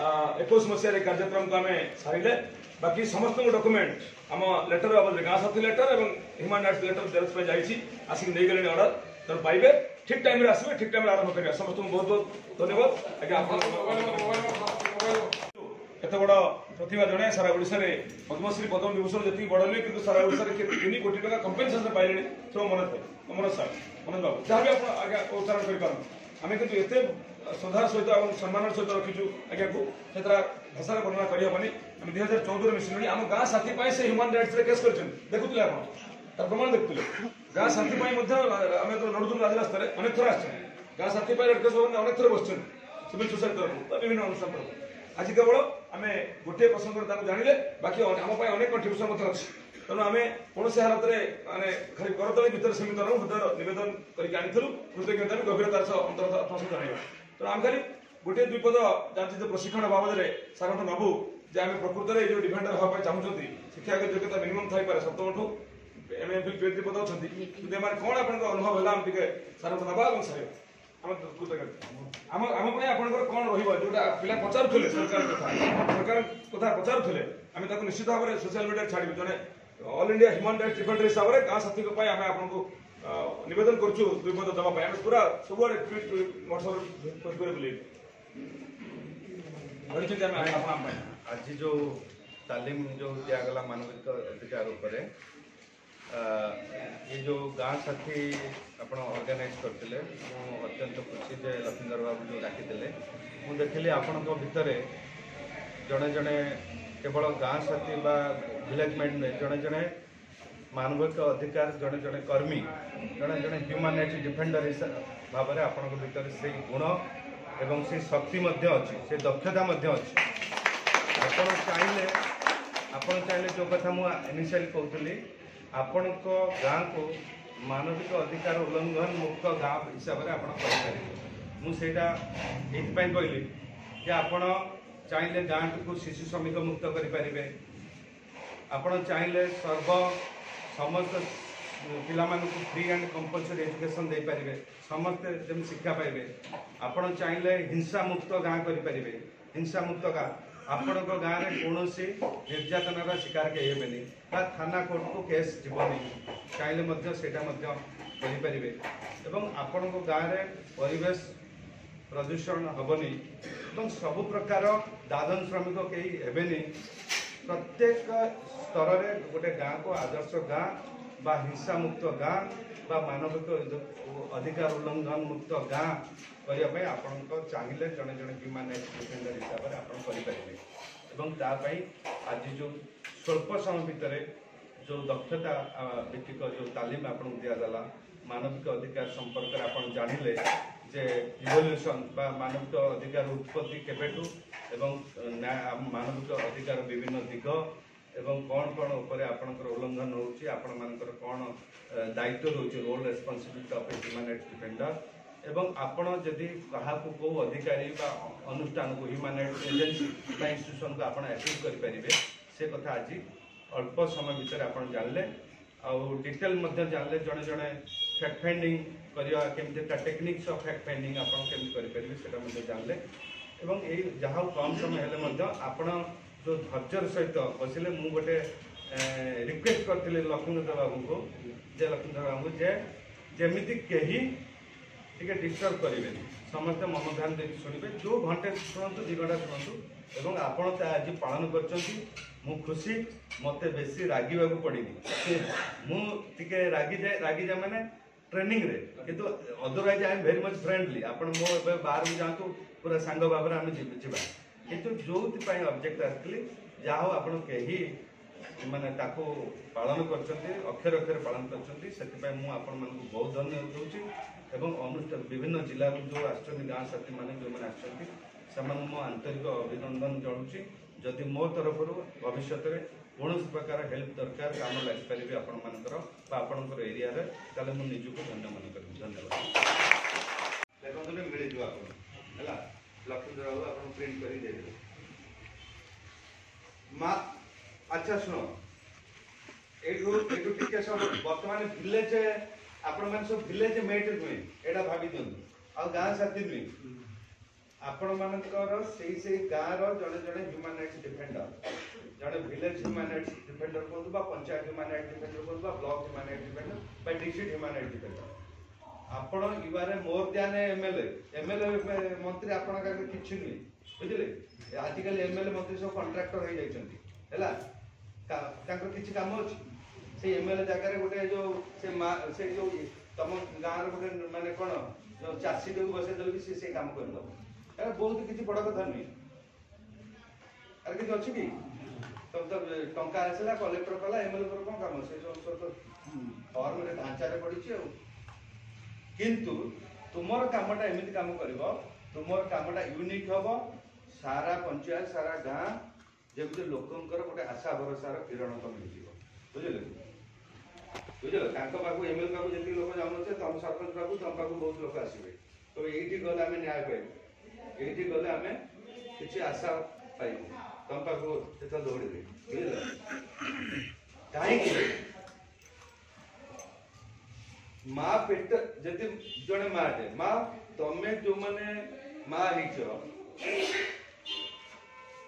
21 मसीह कार्यक्रम को आम सारे बाकी समस्त डॉक्यूमेंट आम लेटर बाबद गाँ साथी लेटर और ह्यूमन राइट्स लेटर जेरक्स पे जाइए आसिक नहीं गले ऑर्डर तेनाली पाइबे ठीक टाइम आसवे ठीक टाइम आरंभ करेंगे समस्त बहुत बहुत धन्यवाद आज्ञा एत बड़ प्रतिभा जड़े सारा ओडिशा रे पद्मश्री पद्म विभूषण जी बड़ नुहे कि सारा ओडिशा रे 3 कोटी टका कंपेनसेशन पाइले सब मनोज सर मनोज बाबू जहाँ भी आप आज्ञा उच्चारण कर आम कि एत श्रद्धार सहित और सम्मान सहित रखीचु आज्ञा को भाषा वर्णना करहबनी आम 2014 मिशन आम गाँ साथी से ह्यूमन राइट्स केस कर देखुले आप तार प्रमाण देखुले गाँ साथी आम लड़ुचु राजरास्ता अनेक थर आस गाँ साथी रेड क्रॉस अनेक थर बस सिविल सोसाइटी तरफ विभिन्न अनुष्ठान तरफ आज केवल आम गोटे प्रसंग जानिले बाकी आम अनेक कंट्रीब्यूशन अच्छी तेणु आम कौन हालत में मानते खाली करतली भितर सीमित रहूँ हृदय निवेदन करके कृतज्ञता भी गभीरतार सह अंतर आत्मसह जन तेणु आम खाली गोटे दुईपद जानते जो प्रशिक्षण बाबद में सार नबू जे आम प्रकृत में जो डिफेंडर हाँपा चाहूँगी शिक्षा योग्यता मिनिमम थाई सप्तम ठू MFil PhD पद अच्छा कौन आप अनुभव है आम टे सार नवा और सारे आम कौन रोटा पिला पचारूले सरकार कथा पचारूले आम निश्चित भाव में सोशल मीडिया छाड़ू जड़े all India human rights defender हिसाब से गाँ साथी आम आपको निवेदन करुँ दुईपद देवाई आम पूरा सब आज जो तालीम जो दिगला मानविक अधिकार उपर ये जो गाँ साथी आप ऑर्गेनाइज करते अत्यंत खुशी जे लक्ष्मीधर बाबू जो डाकी मुझे देखिली आपण भितर जड़े जड़े केवल गाँ साथी बा विलेज माइंड में जड़े जड़े मानविक अधिकार जड़े जड़े कर्मी जड़े जड़े ह्यूमन राइट्स डिफेंडर भाव में आपण भीतर से गुण एवं से शक्ति अच्छी से दक्षता अच्छी आपण चाहे जो कथा मुझे इनिशियल कहती आपण गाँ को मानविक अधिकार उल्लंघन मुक्त गाँ हिसाब से मुझे कहली कि आपण चाहे गाँ को शिशु श्रमिक मुक्त करें आपण चाहे समस्त पिला फ्री एंड कंपलसरी एजुकेशन दे पारे समस्ते जमी शिक्षा पाइबे आपण चाहे हिंसा मुक्त गाँ करें हिंसा मुक्त गाँ आपण गाँव में कौन निर्यातनार शिकार कहीं हेबेनि थाना कोर्ट को केस जीवनी चाहे करें एवं आपण गाँव में परिवेश प्रदूषण हेबनी सबु प्रकार दादन श्रमिक कहीं हेबेनि प्रत्येक स्तर में गोटे गाँ को आदर्श गाँ बा हिंसा मुक्त गाँ बा मानविक अधिकार उल्लंघन मुक्त गाँ करने आपण चाहिए जड़े जड़े ह्यूमन राइट्स डिफेंडर हिसाब से आप करें आज जो स्वल्प समय भितर जो दक्षता भित्तिक जो तालीम आपको दिगला मानविक अधिकार संपर्क में आप जानिले जे इवोल्यूशन बा मानविक अधिकार उत्पत्ति केबेठू एवं मानविक अधिकार विभिन्न दिग एवं कौन कौन उपर आपंकर उल्लंघन होची आपण मानकर कौन दायित्व रोचे role responsibility of human rights defender एवं आपण जदि क्या को अधिकारी बा अनुष्ठान को ह्यूमन राइट्स एजेंसी बा इंस्टीट्यूशन को आपण अप्रूव करें से कथा आज अल्प समय भितर आप जानले आउ डिटेल जानले जड़े जड़े फैक्ट फाइंडिंग करवा केमती टेक्निक्स ऑफ फैक्ट फाइंडिंग आप करेंगे से जानले एवं यही जहाँ कम समय हेले आपण जो धैर्यर सहित बसिले मु गोटे रिक्वेस्ट करती लक्ष्मीधर बाबू को लक्ष्मीधर बाबू जे जमीती कहीं टे डिस्टर्ब करेंगे समस्ते मन ध्यान देकर शुणे जो घंटे शुणु 2 घंटा शुणु एवं आपड़ आज पालन कर खुशी मत बेसी रागिबा पड़ी मुझे रागी जाए मैंने ट्रेनिंग रे किंतु otherwise I am very much friendly आप बाहर भी जातु पूरा सांग भाव में आम जावा किंतु जो ऑब्जेक्ट आसली जहाँ आप माने ताको पालन कर अक्षर अक्षर पालन कर बहुत धन्यवाद दूसरी एवं अनुष्ठान विभिन्न जिला जो गाँ साथी मैंने जो मैंने से आंतरिक अभिनंदन जनाऊँगी जदि मो तरफ भविष्य में कौन प्रकार हेल्प दरकार काम लगिपारे आपंकर एरिया ताले मुझे निजको धन्य मन करी धन्यवाद देखते मिल जाए लक्ष्मीधर बाबू आप प्रिंट कर अच्छा शुण बर्तमान विलेज आपण सब विलेज मेट नुहे यहाँ भावी दिखाँ आ गाँ साथी नुहे आपण मानकर से गाँव जड़े जड़े ह्यूमन राइट्स डिफेंडर जड़े विलेज ह्यूमन राइट्स डिफेंडर कहतु पंचायत ह्यूमन राइट्स डिफेंडर कहतु block human rights defender district human rights defender आपण you are more than MLA MLA मंत्री आपण का किछि नहीं बुझिले आजिकल एमएलए मंत्री सब कॉन्ट्रैक्टर हो जाइछन्ती हैला तांकर किछि काम अछि से एमएलए जगह गोटे जो से जो तुम गाँव गोटे माने कोन जो चासी को बसे देल भी से काम कर दो अरे बहुत किछि बड़ कथा नहीं अरे किछि अछि कि तब तो टंका आसला कलेक्टर कला एमएलए पर कोन काम से जो तो फॉर्म रे ढांचा रे पड़ी छी किंतु तुमर कामटा एमिति काम करिवो तुमर कामटा यूनिक हबो सारा पंचायत सारा गाँ जेमते लोकंकर गोटे आशा भरोसार किरण तो मिल बुझिले बुझिल तांको पाखु एमएलए पाखु जेति लोक जाउनते तम सरपंच पाखु तम पाखु बहुत लोक आसीबे तो एठी गले आमे न्याय पाइबु एठी गले आमे किछि आशा पाइबु तम पाखु एत दौड़िबे बुझिल काहे कि माँ पेट जति जने माटे माँ तमे जो माने माँ हिचो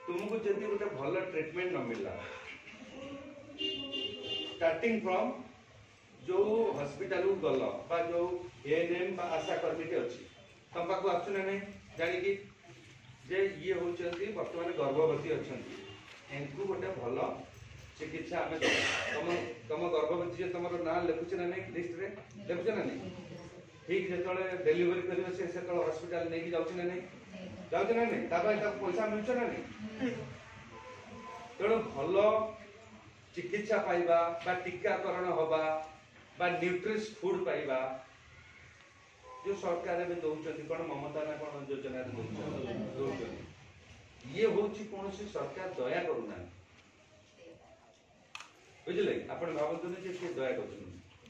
तुमको जति गोटे भल ट्रीटमेंट न मिलला स्टार्टिंग फ्रॉम जो हॉस्पिटल को गल बा जो एएनएम बा आशा कर्मी के अछि तम पाखु आसु ना नहीं जानि कि जे ये होचंती वर्तमान गर्भवती अछंती एनको गोटे भल चिकित्सा आमे तम तम गर्भवती जे तमरो ना लिखुछ ना नहीं लिस्ट रे लिखुछ ना नहीं ठीक जेतले डिलीवरी करियो से सेतले हॉस्पिटल नै कि जाउछ ना नहीं जाउछ ना नहीं ताबा एटा पैसा मिलछ ना नहीं तेणु भल चिकित्सा पाइबा बा टीकाकरण होबा बा न्यूट्रिश फूड पाइबा जो सरकार में दौरान कौन ममता ना कौन योजना दौरान ये हूँ कौन सरकार दया करूना बुझे आप भावुँ दया कर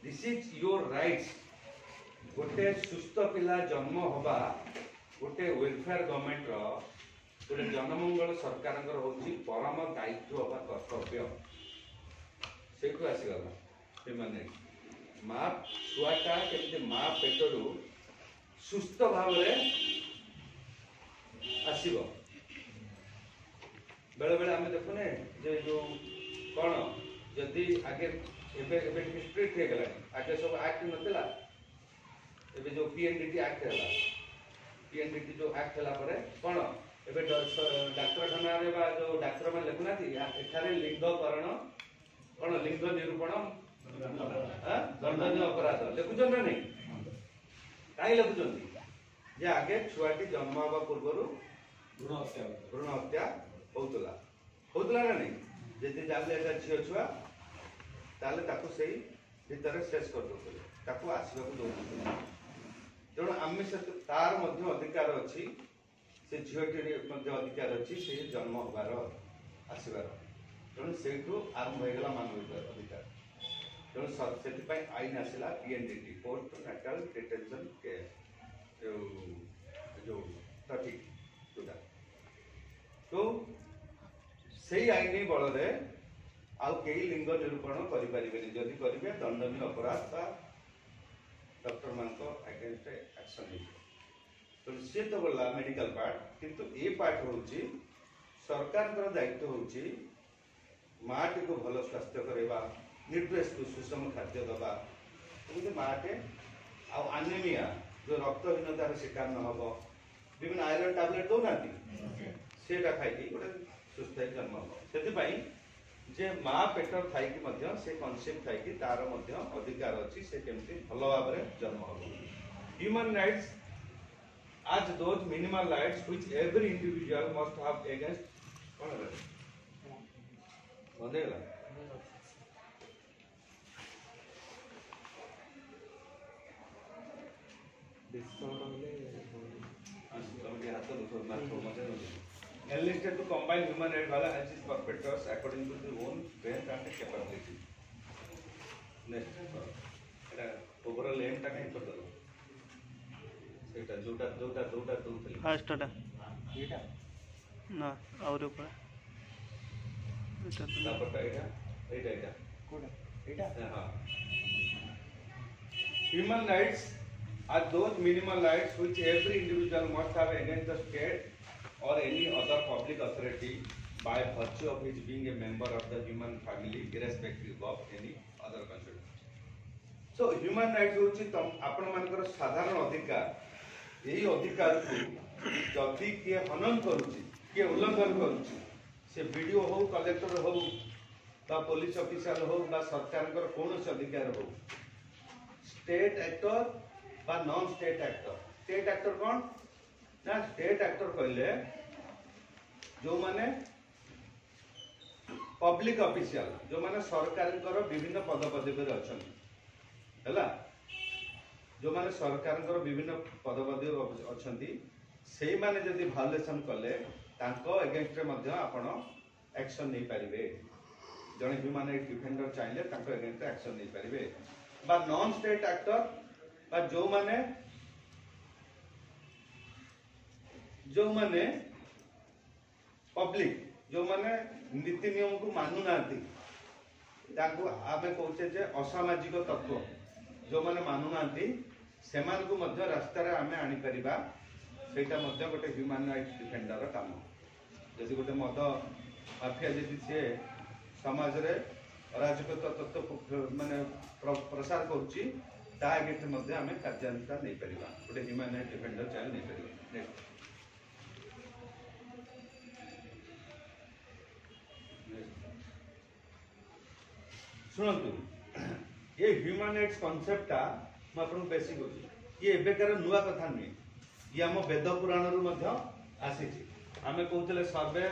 दिस इज योर राइट्स गोटे सुस्थ पिला जन्म हवा गोटे वेलफेयर गवर्नमेंट गोटे जनमंगल सरकार परम दायित्व बा कर्तव्य से आसीगला ह्यूमन राइट्स माँ छुआटा केमती माँ पेटरू सुस्थ भाव आसब बेले बेले आम देखुने जे जो कौन जदि आगे स्ट्रिक्ट हो गला आगे सब एक्ट नथिला एबे जो पीएनडीटी एक्ट है पीएनडीटी जो एक्ट है पर कौन एबे डाक्तरखाना रे बा जो डाक्टर मान लिखुना एठारे लिंगकरण कौन लिंग निरूपण दंडनीय अपराध लिखुचन ना नहीं कहीं लिखुचन जे आगे छुआटी जन्म हवा पूर्व भ्रूण हत्या होतला ना नहीं जदि जानले एटा झियो छुआ ताले ताकू सेही भीतर शेष कर दो ताकू आसीबा को दो तेणु आम से तार मध्य अधिकार अच्छी से झीटी अधिकार अच्छी से जन्म हबार आसबार तेणु से आरंभ होगा मानव अधिकार तेणु से आईन आसला PNDT post natal detention care जो सठिक जोटा तो से आईन बल आउ कई लिंग निरूपण करें जदि करेंगे दंडनीय अपराध बा डॉक्टर मान अगेंस्ट एक्शन तो सी तो गला मेडिकल पार्ट किंतु ए पार्ट हूँ सरकार दायित्व हूँ माटी को भल स्वास्थ्य करवा न्यूट्रिएंट्स को सुषम खाद्य दबा माटे आनेमिया जो रक्तहीनतार शिकार न हम विभिन्न आयरन टैबलेट दौना से खाई गोटे सुस्थ जन्म हम से जे माँ पेटर थी से कनसेप्ट थी तार अधिकार अच्छी से केमती भल भाव जन्म हम ह्यूमन राइट्स आज those minimal rights which every individual must have against कौन बंदेला enlisted to combine human right value and its perpetrators according to their own strength and capability. Next, overall aim ta kahin kardalo. Eta जोटा दो थली. Fast टा. एटा. ना और ऊपर. एटा पटा कोडा. एटा. हां. Human rights are those minimal rights which every individual must have against the state or any other public authority by virtue of his being a member of the human family, irrespective of any other consideration. So human rights होची आपण मानकर साधारण अधिकार यही अधिकार को जदि किए हनन करुची किए उल्लंघन करुची से वीडियो हो कलेक्टर हो बा पुलिस ऑफिसर हो बा सरकार कौन अधिकार हो स्टेट एक्टर बा नॉन स्टेट एक्टर कौन ना स्टेट एक्टर कहले जो माने पब्लिक ऑफिशियल जो माने सरकार विभिन्न पद पदवी अच्छा है जो माने सरकार विभिन्न पद पदवी अच्छा से माने जदि भायोलेसन कले तांको अगेंस्ट रे मध्य आपण एक्शन नहीं पारिबे जने ह्यूमन राइट डिफेंडर चाहिए तांको अगेंस्ट एक्शन नहीं पारिबे बा नॉन स्टेट एक्टर बा जो माने पब्लिक जो माने नीति नियम को मानु नांती तांको आबे कहूचे जे असामाजिक तत्व जो माने मानु नांती सेमान को मध्य रास्ता रे आमे आनी परिबा सेटा मध्य गोटे ह्यूमन राइट डिफेंडर काम जदि गोटे मद माफिया जदि सी समाज रे अराजक तत्व माने प्रसार करुच्ची ता अगेंस्ट मध्य आमे कार्यानुष्ठान नहीं परिबा गोटे ह्यूमन राइट डिफेंडर चाहे नहीं परिबा नेक्स्ट शुणु ये ह्यूमन राइट्स कॉन्सेप्टा मुझे बेसिक ये एबेकार नुआ कथा नुहे ये आम वेद पुराण आसी आम कहते सर्वे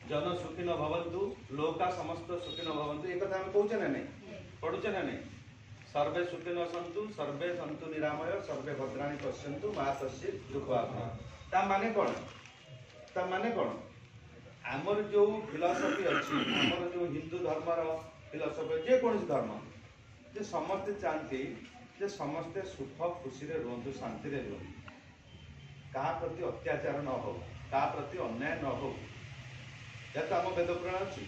जन सुखी न भवन्तु लोका समस्त सुखी न भवन्तु ये कथा आम कहचे ना नहीं पढ़ुचे ना नहीं सर्वे सुखी न सन्तु सर्वे सन्तु निरामय सर्वे भद्राणि पश्यन्तु मा तस्य दुःखभाग्ना ता माने कौन आमर जो फिलॉसफी अच्छी आमर जो हिंदू धर्मर फिलॉसफी जे कौन धर्म जे समस्ते चाहती जे समस्ते सुख खुशी रे रुहतु शांति रे रुहतु कहा प्रति अत्याचार न हो कहा प्रति अन्याय न हो या तो आम वेद पुराण अच्छी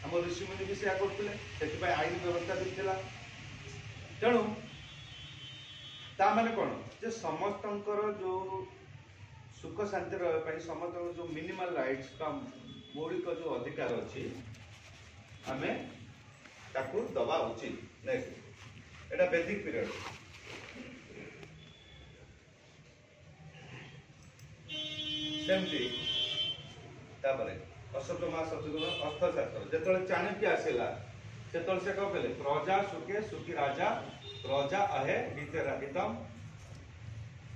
आम ऋषिमुनि भी से करते आईन व्यवस्था भी था तेणु ता माने कौन जे समस्त जो सुख शांति रही समस्त जो मिनिमल राइट्स का मौलिक जो अधिकार अच्छी आमे ताकू दबा उचित नेक्स्ट एटा वैदिक पीरियड सेमती तापरे अशोकमा शत्रुघ्न अर्थशास्त्र जेतले चाणक्य आसेला सेतले से कह कहले प्रजा सुखे सुखी राजा प्रजा अहे हितम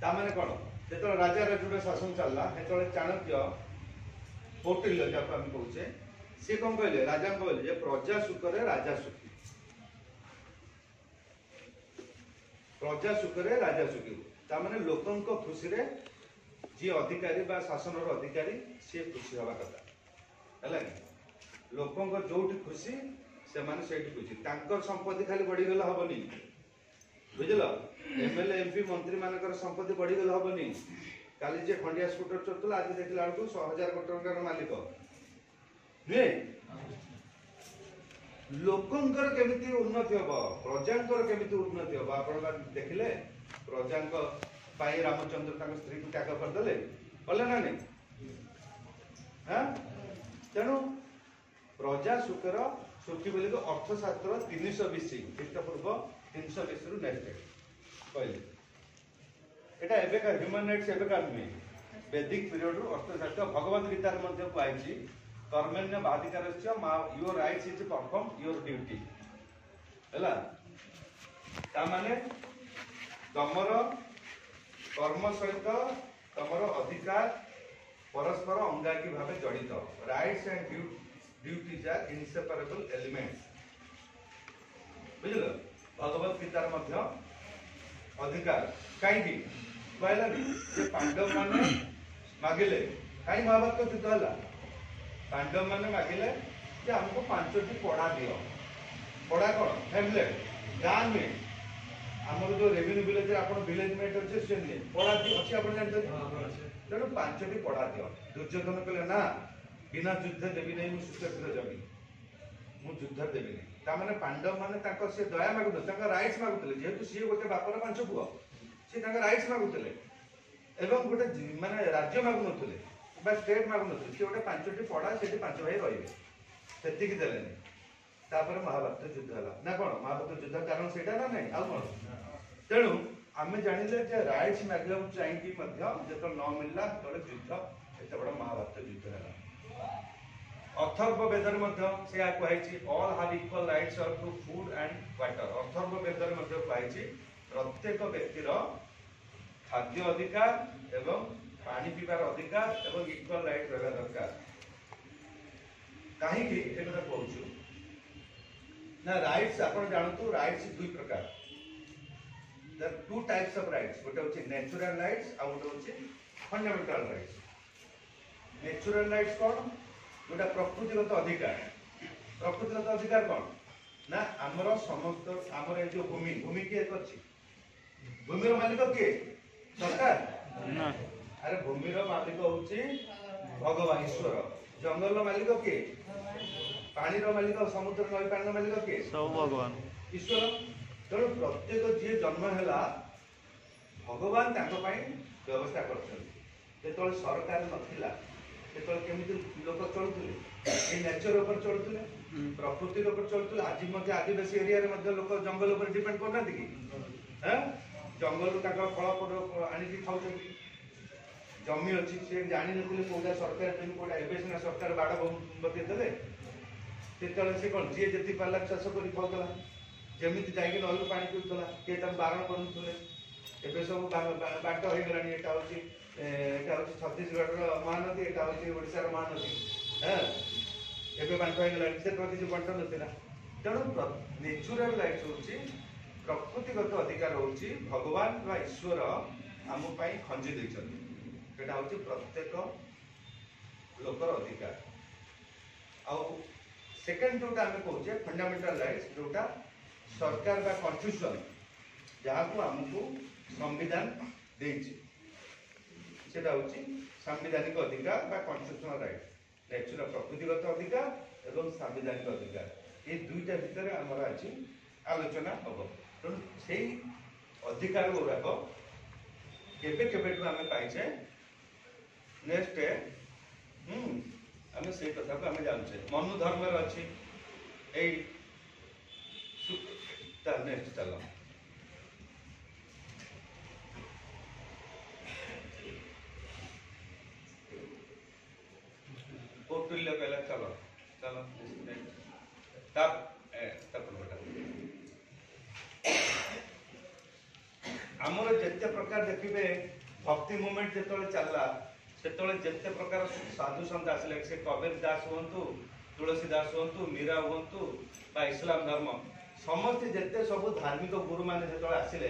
ता माने कोन जेतले राजा राजुर शासन चलला हेतले चाणक्य कौटिल्य जाको हम कहूचे से कौन कहले राजा कहले जे प्रजा सुखरे राजा सुखी प्रजा सुखरे राजा सुखी ता माने लोकन को खुशी रे जी अधिकारी बा शासन रो अधिकारी से खुशी हवा कथा हला लोकन को जोठी खुशी से माने सेठी खुशी तांकर संपत्ति खाली बढ़ी गेला हबनी बुझलो एमएलए एमपी मंत्री मानकर संपत्ति बढ़ी गेला हबनी काली जे खंडिया स्कूटर चलतला आज देखला को 100,000 कोटी टंकार मालिक नुहे लोकंकर केमिति उन्नति हबो प्रजांकर केमिति उन्नति हबो आपण देखिले प्रजांक पाई रामचंद्र ताक स्त्री को त्याग करदेले बोले ना नहीं हां तेणु प्रजा सुखर सुखी बोली तो अर्थशास्त्र 320 ख्रीष्टपूर्व 320 रु नेक्स्ट कहले एटा एबेका ह्यूमन राइट्स एबेका नुहे वैदिक पीरियड रु अर्थशास्त्र भगवत गीता रे मध्ये पाइछि कर्मण्य बाधिकारस्य your rights is perform your duty हैला ता माने तमर कर्म सहित तमर अधिकार परस्पर अंगांगी भाव जड़ित rights and duties are inseparable elements बुझल भगवत गीता मध्य अधिकार कहीं कहला जे पांडव माने मागिले कहीं महाभारत युद्ध है पांडव माने मागिले जे हमको 5टी पढ़ा दियो पढ़ा कौन हेमलेट गाँ में आमर जो रेवेन्यू विलेज आपण विलेज मेट अच्छे से पढ़ा दी अच्छी आप जानते तेणु 5टी पढ़ा दियो दुर्योधन कहले ना बिना युद्ध देवी नहीं मु सुक्षेत्र जमी मु युद्ध देवी नहीं ता माने पांडव माने ताको से दया मागुत ताको राइट्स मागुतले जेहेतु सी गोटे बापर 5 पुआ से राइट्स मागुले एवं गोटे माने राज्य मागुनथुले बा स्टेट मागुनथुले से गोटे 5टी पड़ा से 5 भाई रहिबे सेतिकी देलेनी तापर महाभारत युद्ध हला ना कोन महाभारत युद्ध कारण सेटा ना नहीं आ कोन तेणु आमे जानिले जे राइट्स मागला चाहिए मध्य जतो न मिलला तले युद्ध एते बड़ महाभारत युद्ध हला अथर्व वेदर मध्य से आ कहैछि all have equal rights to food and water अथर्व वेदर मध्य कहैछि प्रत्येक व्यक्तिर खाद्य अधिकार एवं पानी पीबार अधिकार एवं इक्वल राइट रहबा दरकार काहे कि एकटा कहूछु ना राइट्स आपण जानतु राइट्स दुई प्रकार there two types of rights गोटे होछि नेचुरल राइट्स आ गोटे होछि फंडामेंटल राइट्स नेचुरल राइट्स कोन गोटा प्रकृतिगत अधिकार कौन ना आमर समस्त आमर ये जो भूमि भूमि किए अच्छी भूमिर मालिक किए सरकार अरे भूमिर मालिक होची भगवान ईश्वर जंगल मालिक किए पानी मालिक समुद्र नई पानी मालिक किए सब भगवान ईश्वर तेणु प्रत्येक जी जन्म है भगवान व्यवस्था कर सरकार नथिला केमिति लोक चलुले नेचर ऊपर चलुले प्रकृति ऊपर चलुले आज मध्य आदिवासी एरिया रे मध्य लोक जंगल ऊपर डिपेंड करना कि जंगल फल आनिक खाऊ जमी अच्छी सी जानी नी कौटा सरकार जमी कौटा एवं सीना सरकार बाड़ बतेदेले से कौन जी जी पार्ला चाष कर खाऊला जमी जाकि नई पा पीऊला किए बारण करुले एवं सब बाट हो गला यहाँ हूँ छत्तीसगढ़ महानदी यहाँ हूँ ओडार महानदी एवं बांट हो गला से किसी बंट ना तेणु नेचुरल राइट्स हूँ प्रकृतिगत अधिकार हूँ भगवान बा ईश्वर आम खंजी देता हूँ प्रत्येक लोकर अधिकार आउ सेकेंड जोटा आम कहे फंडामेंटल राइट्स जोटा सरकार बा कन्स्टिट्यूशन जहाँ को आमको संविधान देइछि सेटा होछि संवैधानिक अधिकार बा कन्स्टिट्यूशनल राइट नेचुरल प्रकृतिगत अधिकार एवं संवैधानिक अधिकार ये दुईटा भितर आमर आज आलोचना हम तेणु से अधिकार गुड़ाक केबे आम पाइचे नेक्स्ट आम से कथा को आम जानुचे मनु धर्म अच्छी नेक्स्ट चल कौटिल्य कहला चलो चलो आमर जिते प्रकार देखिए भक्ति मूवमेंट जो चलला से जिते प्रकार साधु सन्त आसिले से कबीर दास हूँ तुलसी दास हूँ मीरा हूँ बा इस्लाम धर्म समस्त जिते सब धार्मिक गुरु मैंने जो आसिले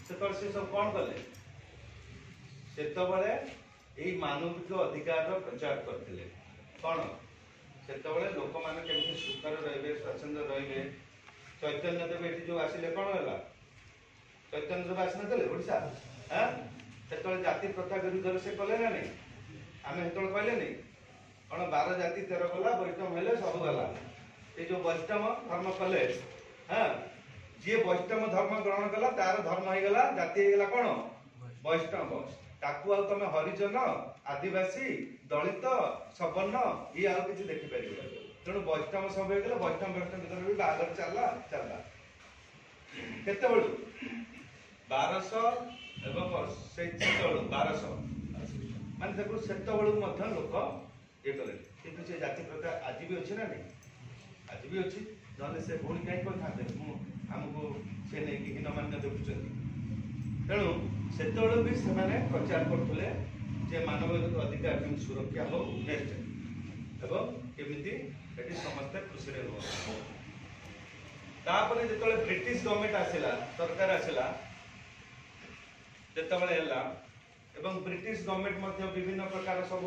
से सब कौन कले से मानविक अधिकार प्रचार करते कौन से लोक मैंने केमती सुखर रे स्वच्छंद रे चैतन्य देव ये जो आसिले कौन है चैतन्य देव आसना ओडा हाँ से जाति प्रथा विरुद्ध से कले ना नहीं आम से कहले नहीं कौन 12 जाति 13 गला वैष्णव हेले सब गला ये जो वैष्णव धर्म कले हाँ जी वैष्णव धर्म ग्रहण कला तार धर्म हो गला जाति हो गला कौन वैष्णव ताकू आ तुम हरिजन आदिवासी दलित सवर्ण ये आउ किसी देखिपर तेणु वैष्णव सब हो गला वैष्णव भीतर भी बाहर चलला चलला केते बळू 1200 एवं से 1200 मान देखो सेत बळू मध्य लोक ये कले किंतु से जाति प्रथा आज भी अच्छी ना नहीं आज भी अच्छी नले से भूल कहीं कथा आमको से नहीं कि हीनमान्य देखुं तेणु से भी से प्रचार करते जे मानविक अधिकार केमी सुरक्षा हो नेक्स्ट एवं केमिति एटी समस्ते खुशी रुहत तापर जो ब्रिटिश गवर्नमेंट आसला सरकार आसला जितेबाला एवं ब्रिटिश गवर्नमेंट विभिन्न प्रकार सब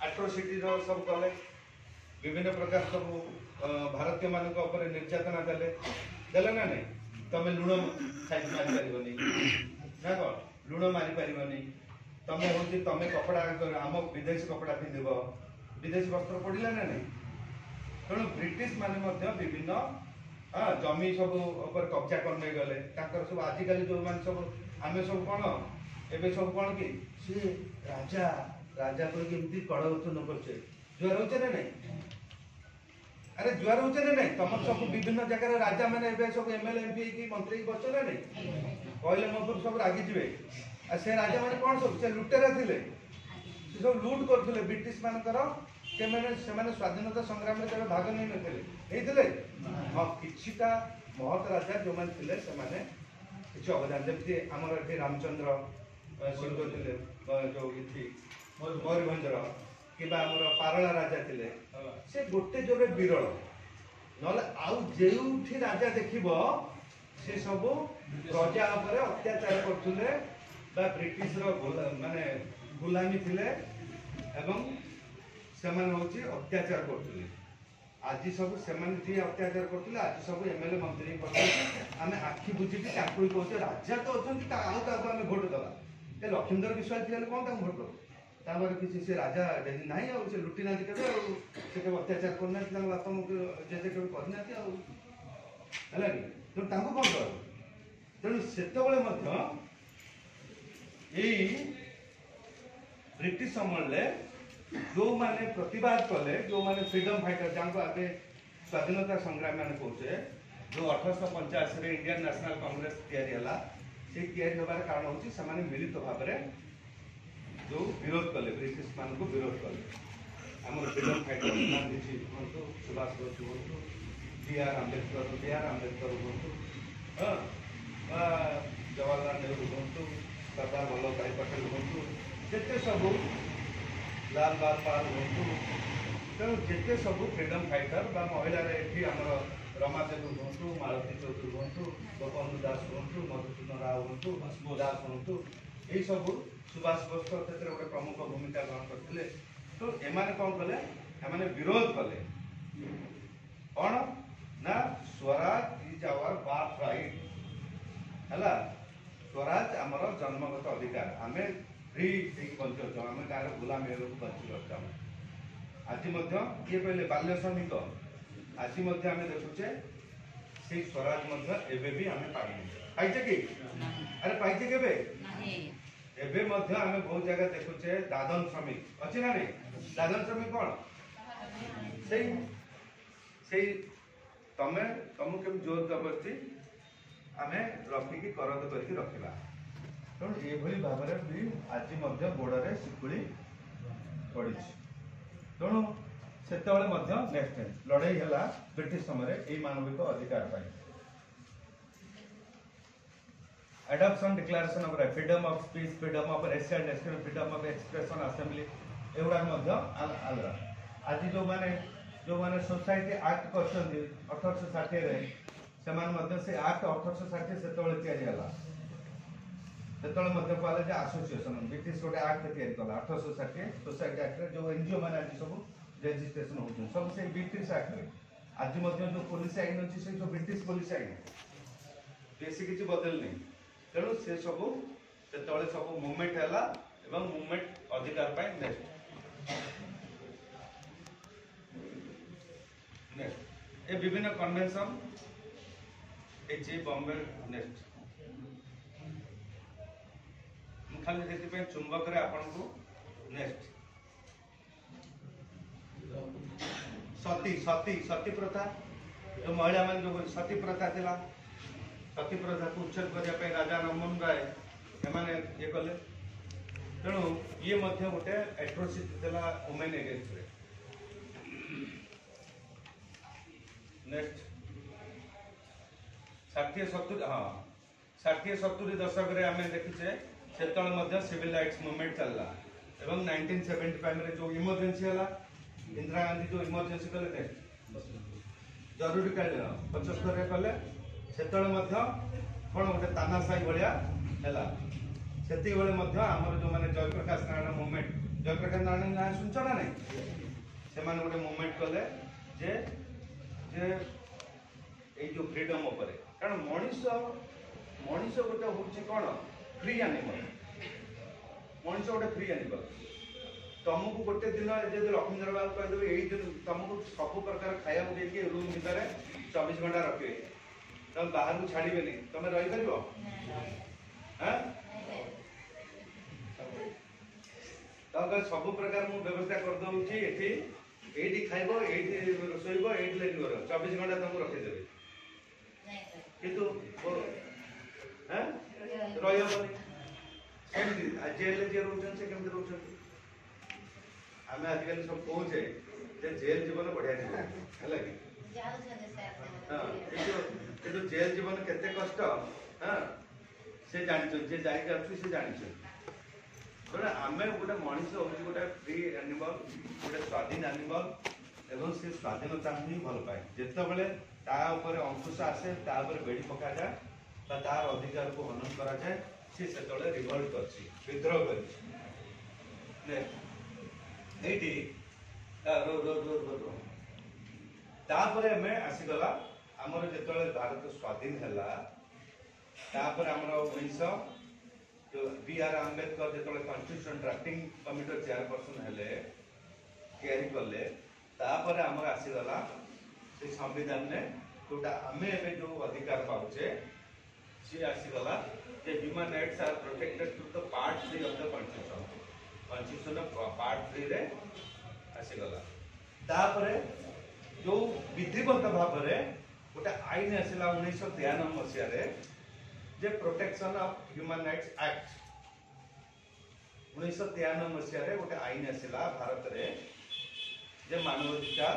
एट्रोसिटी सब कले विभिन्न प्रकार सब भारतीय मान निर्यातना देले ना नहीं तुम लुण खाई मारी पार ना कौन लुण मारी पार तुम हूँ तुम कपड़ा आम विदेशी कपड़ा पिंध विदेशी वस्त्र पड़ा ना नहीं तेणु ब्रिटिश माने विभिन्न हाँ जमी सब कब्जा कर नहीं गले सब आजिकल जो मान सब आमे सब कौन एबे सब कौन कि सी राजा राजा को केमती कड़ौत न करछे जुआर होचे ना नहीं अरे जुआर होचे ना नहीं तुम सब विभिन्न जगह राजा माने एबे सब एमएलए एमपी की मंत्री बच्चे ना नहीं कहले मो सब रागी जिवे आ से राजा माने कौन सब से लुटेरा थिले से सब लूट करथिले ब्रिटिश मानकर के माने से माने स्वाधीनता संग्राम में केबे भाग नै नथिले हेइथिले हां किछिटा महत राजा जो मान थिले से माने किछ अवदान जेमति हमर एठी रामचंद्र सिंह थिले जो इथि मयूरभंजर किबा हमर पारला राजा थिले से गोटे जोरे विरल नले आउ जेउठी राजा देखिबो से सब प्रजा उपरे अत्याचार करथुले बा ब्रिटिश रो माने गुलामी थिले एवं सेमान होची अत्याचार करथुले आज सब सेमान जी अत्याचार करथुले आज सब एमएलए मंत्री करथुले आमे आखि बुझी कि ताकुई कहते राजा तो अछंती ता आउ ताको आमे भोट दला ए लक्ष्मीधर विश्वास थिले कोन ताको भोट दला तापर किसी से राजा जदि नाही आ से लुटी ना केबे से के अत्याचार करना ताको बापा मु जेते केबे करना ती आ हला कि तो ताको कोन कर तेणु सेतबेले मध्य एई ब्रिटिश समले जो माने प्रतिवाद कले जो माने फ्रीडम फाइटर जानको आगे स्वाधीनता संग्राम माने कहचे जो 1885 रे इंडियन नेशनल कांग्रेस तयारी हला से तयारी होबार कारण होची समाने मिलित भाबरे जो विरोध कले ब्रिटिश मान को विरोध कले हमर freedom fighter Gandhi ji कोंतो Subhash Bose कोंतो B R Ambedkar कोंतो Jawaharlal Nehru कोंतो Sardar Vallabh भाई पटेल कोंतो जेते सब लाल बाल कोंतो तेणु जेते सब फ्रीडम फाइटर बा महिला एठी हमर रमा देवी कोंतो मालती चौधरी कोंतो गोपबंधु दास कोंतो मधुसूदन राव कोंतो दास कोंतो एई सब सुभाष बोस क्षेत्र गोटे प्रमुख भूमिका ग्रहण करथिले तो एमाने कौन कले एमाने विरोध कले कौन ना Swaraj is our birth right हला स्वराज आमर जन्मगत अधिकार आमे फ्री ठीक बंचो आमे कार गुलाम हेलो बंची रखा आज मध्य किए कहले बाल्य श्रमिक आज मध्य आमे देखुचे से स्वराज मध्य एबे भी आमे पाइछे कि अरे पाइछे केबे एबे मध्य आमे बहुत जगह देखुचे दादन श्रमिक अछि ना नहीं दादन श्रमिक कौन सेई तमे तुम केम जोर जबरदस्ती आमे रखिकी करद करके रखिला तो ये भली भाबरे भी आज मध्य गोड़रे सिकुड़ी पड़ी तेणु सेतबेले मध्य नेक्स्ट लड़ाई हला ब्रिटिश समय ए मानविक अधिकार पाई adoption declaration of freedom of speech freedom of assent freedom of expression assembly एवढा मध्य आला आज जो माने सोसाइटी एक्ट करछन्ती 1860 रे समान मध्य से एक्ट 1860 सेतबेले तयारी हला सेतबेले मध्य कहले जे एसोसिएशन ब्रिटिश गोटे एक्ट तयारी कला 1860 सोसाइटी एक्ट रे जो एनजीओ माने आज सब रजिस्ट्रेशन होछन सब से ब्रिटिश एक्ट रे आज मध्य जो पुलिस आईन अछि से जो ब्रिटिश पुलिस आईन बेसी किछि बदल नहीं तेणु से सब सेतबेले सब मूवमेंट हला एवं मूवमेंट अधिकार पाई नेक्स्ट ए विभिन्न कन्वेंशन एची बॉम्बे नेक्स्ट खाली देखि चुंबक रे आपन को नेक्स्ट सती सती सती प्रथा जो महिला मान जो सती प्रथा थिला सती प्रथा को उच्छेद करिया पे राजा राममोहन राय एमाने ये कले तेणु ये मध्य गोटे एट्रोसिटी थिला वुमेन एगेंस्ट रे नेक्स्ट 60-70 हाँ 60-70 दशक रे आमे देखिछे सेतल मध्य सिविल राइट्स मूवमेंट चलला एवं 1975 रे जो इमरजेंसी हला इंदिरा गांधी जो इमरजेंसी कले नेक्स्ट जरूरी कालीन 75 रे कले सेतल मध्य कोन गोटे तानाशाही भलिया हला सेती बेले मध्य हमर जो माने जयप्रकाश नारायण मूवमेंट जयप्रकाश नारायण ना सुनछ ना नहीं से माने गोटे मूवमेंट कले जे जे ए जो फ्रीडम ऊपर कारण मनीष गोटे होची कोन फ्री एनिमल मनीष गोटे फ्री एनिमल तुमको गोटे दिन जब लक्ष्मीधर बाबू कहीदेवे यही दिन तुमको सब प्रकार खाया देके रूम भितर 24 घंटा रखे तुम बाहर को छाड़े तुम रही पार हाँ तो सब प्रकार मु व्यवस्था कर दउची एठी एठी खाइबो एठी सोइबो एठी लेटिन करो 24 घंटा तुमको रखी देबे किंतु हाँ रहियो केमती जेल जे रोचन से केमती रोचन आमे आजकल सब पहुंचे जे जेल जीवन बढ़िया जीवन है कि हाँ किंतु जेल जीवन केते कष्ट हाँ से जानिछ जे जाई आछी से जानिछ तो आमे गोटे मनीष होची गोटे फ्री एनिमल गोटे स्वाधीन एनिमल एवं से स्वाधीनता ही भल पाए जेते बेले ता ऊपर अंकुश आसे ता ऊपर बेड़ी पका जाए तार अधिकार को हनन करा जाए से सेतले रिवोल्ट करछि विद्रोह करछि एटी रो रो रो रो तापर हमें आसीगला हमर जेतले भारत स्वाधीन हला तापर हमर 1900 जो बी.आर. आंबेडकर जेतले कॉन्स्टिट्यूशन ड्राफ्टिंग कमिटी चेयरपर्सन हेले तैयारी करले तापर हमर आसीगला से संविधान ने जोटा हमें एबे जो अधिकार पाउचे से आसीगला जे human rights are protected through the part 3 of the constitution part 3 रे आसीगला तापर जो विधिवत भाव में गोटे आईन आसला 1993 मसीह रे जे protection of human rights act 1993 मसीह रे गोटे आईन आसला भारत रे जे मानवाधिकार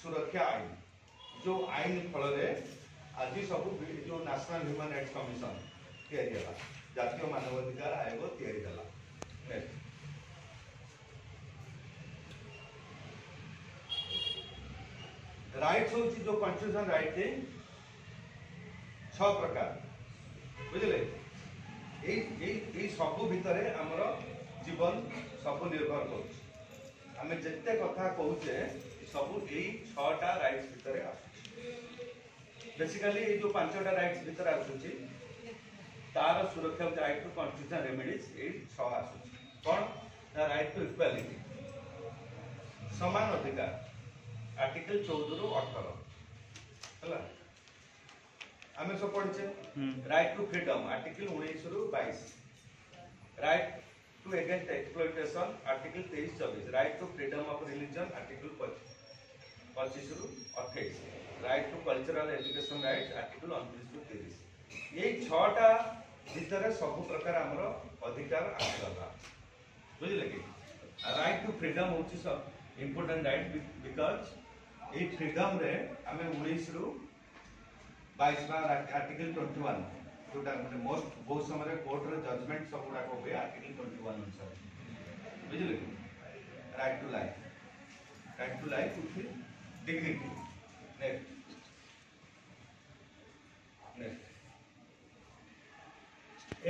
सुरक्षा आईन जो आईन फल रे आज सब जो नेशनल ह्यूमन राइट्स कमिशन तैयारी होला जातीय मानवाधिकार आयोग तैयारी होला राइट्स होची जो कॉन्स्टिट्यूशन राइट है 6 प्रकार बुझले ए सब भितरे हमर जीवन सब निर्भर कर आमे जत्ते कथा कहूचे सब ए 6टा राइट्स भितरे आसुची बेसिकली ए जो 5टा राइट्स भितरे आसुची तार सुरक्षा राइट टू कॉन्स्टिट्यूशन रेमेडीज ए 6 आसुची कोन राइट टू इक्वालिटी समान अधिकार आर्टिकल 14 रु 18 हला हमें सब पढ़छे राइट टू फ्रीडम आर्टिकल 19 रु 22 right to against exploitation article 23 24 right to freedom of religion article 25 रु 28 right to cultural education right article 29 रु 30 ये 6टा भीतर सब प्रकार हमरो अधिकार आसला बुझले कि राइट टू फ्रीडम होची सब important right because A freedom रे हमें 19 रु 22 बार आर्टिकल 21 जोटा माने मोस्ट बहुत समय कोर्ट रे जजमेंट सब गुडा को बे आर्टिकल 21 अनुसार बुझले right to life with dignity next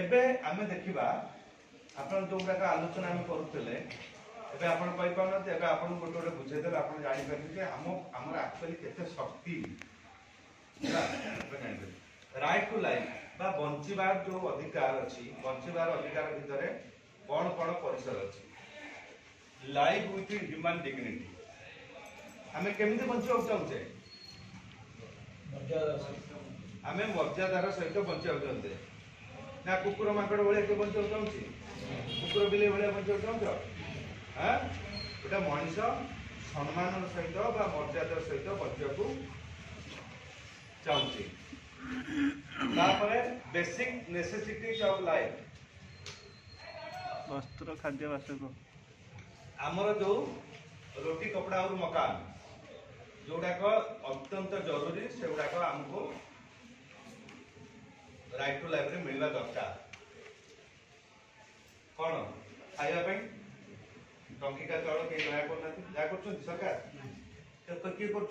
एबे हमें देखिबा आपण जोटा का आलोचना हम करूतले एबे आपण पाई पाउना एबे आपण गोटे गोटे बुझे देले आपण जानि पारि जे हमर एक्चुअली केते शक्ति राइट टू लाइफ बा बंचिबार जो अधिकार अछि बंचिबार अधिकार भितरे कोन कोन परिसर अछि लाइफ विथ ह्यूमन डिग्निटी हमें केमिति बंचिबा चाहूचे हमें मर्यादार सहित बंचिबा चाहूचे ना कुकुर माकड़ भले के बंचिबा चाहूची कुकुर बिले भले बंचिबा चाहूछ हाँ गोटे मनीष सम्मान सहित बा मर्यादार सहित बंचिबा चाहूची बेसिक नेसेसिटीज ऑफ लाइफ वस्त्र खाद्य बासक आमर जो रोटी कपड़ा और मकान जोड़ाक अत्यंत जरूरी से गुड़ाक आमको राइट टू लाइफ रे मिलवा दरकार कौन खाइबा टंकिका चाउल के दया करना दया कर सरकार तो किए कर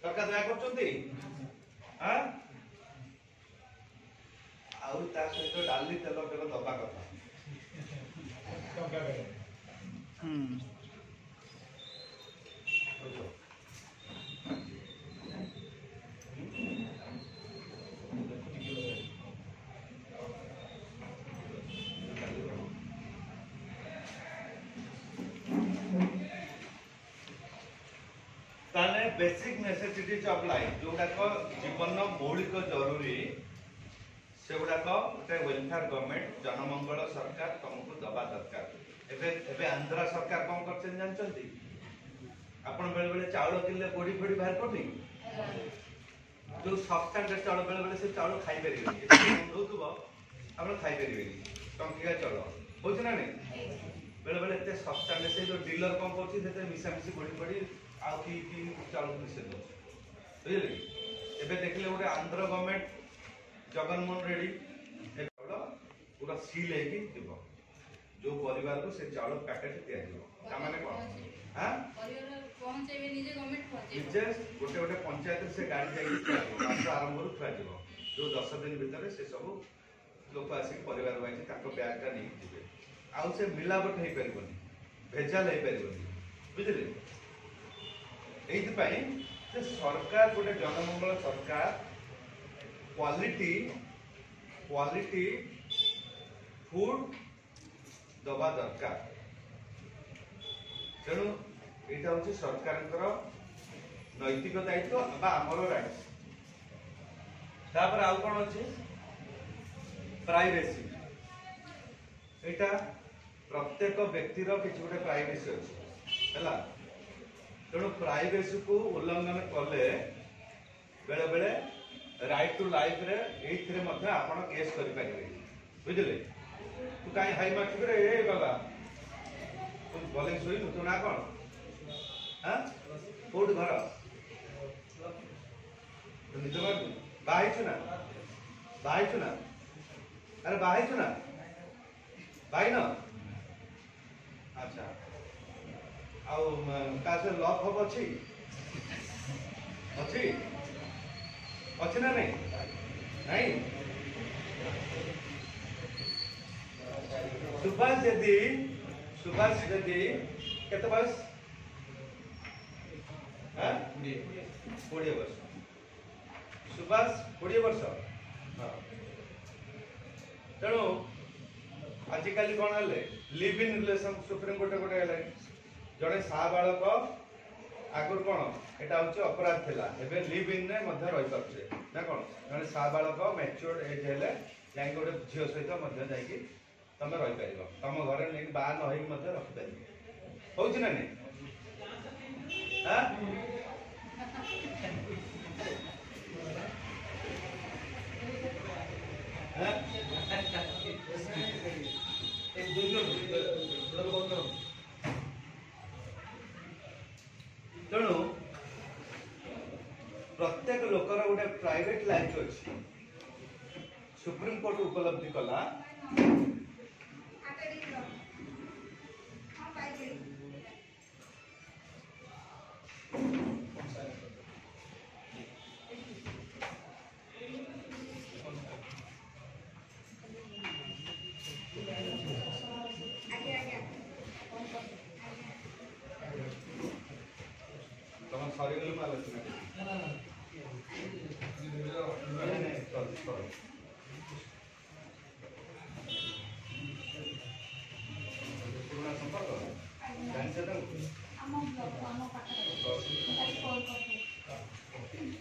सरकार दया कर हाँ आउ ता सहित डाली तेल तेल दबा कथा बेसिक नेसेसिटीज ऑफ लाइफ जोटा को जीवन मौलिक जरूरी से गुड़ाक गोटे वेलफेयर गवर्नमेंट जनमंगल सरकार तुमको दबा दरकार। एबे आंध्र सरकार कौन कर जानते आपण बेले बेले चाउल किनले गोड़ी फोड़ी बाहर करनी जो सबस्टांडर्ड चाउल बेले बेले से चाउल खाई परिबेनी होतुबो आपण खाई परिबेनी टंकिया चाउल होछ ना नहीं बेले बेले एते सबस्टांडर्ड से जो डीलर कौन करछि सेते मिसा मिसी गोड़ी फोड़ी आ की चाउल मिसे दो बुझले एबे देखले गोटे आंध्र गवर्नमेंट जगनमोहन रेड्डी पूरा सील है जीव जो परिवार को से चाउल पैकेट दिया माने कौन हाँ निजे गोटे गोटे पंचायत से गाड़ी जाइए मास आरंभ थुआ जो 10 दिन भितर से सब लोक आसिक परिवार वाइज ब्यागटा नहीं ଯିବେ आउ से मिलावट हो पारबनी भेजाल हो पारबनी बुझले एइथपाई से सरकार गोटे जनमंगल सरकार क्वालिटी फूड दबा दरकार तेणु यहाँ हूँ सरकार नैतिक दायित्व आमर राइट तापर आउ कौन अच्छे प्राइवेसी यहाँ प्रत्येक व्यक्तिर किसी गोटे प्राइवेसी अच्छे है तेणु प्राइवेसी को उल्लंघन कले बेले बेले राइट टू लाइफ रे एइथरे मध्य आपण केस करि परिबे बुझले तू काई हाई मार्क रे ए बाबा तू बोले सोई तू ना कोन हां कोड घर तू निज बार बाई छु ना अरे बाई छु ना बाई ना अच्छा आउ का से लॉक हब अछि अच्छे ना नहीं सुभाष दीदी केते बयस 20 वर्ष सुभाष 20 वर्ष तेणु आजिकल कौन है live in relation supreme court गोटे जड़े साबालक आगुर कौन एटा हूँ अपराध थिला एबे लिव इन रे मध्य रही पारे ना कौन जड़े साबालक मैच्योर एज हेले जाई गोटे झील सहित मध्य जाई तुम रही पार तुम घर नहीं बाहा न हो रखिपार हूँ ना नहीं तेणु प्रत्येक लोकर गोटे प्राइवेट लाइफ अच्छी सुप्रीम कोर्ट उपलब्धि कला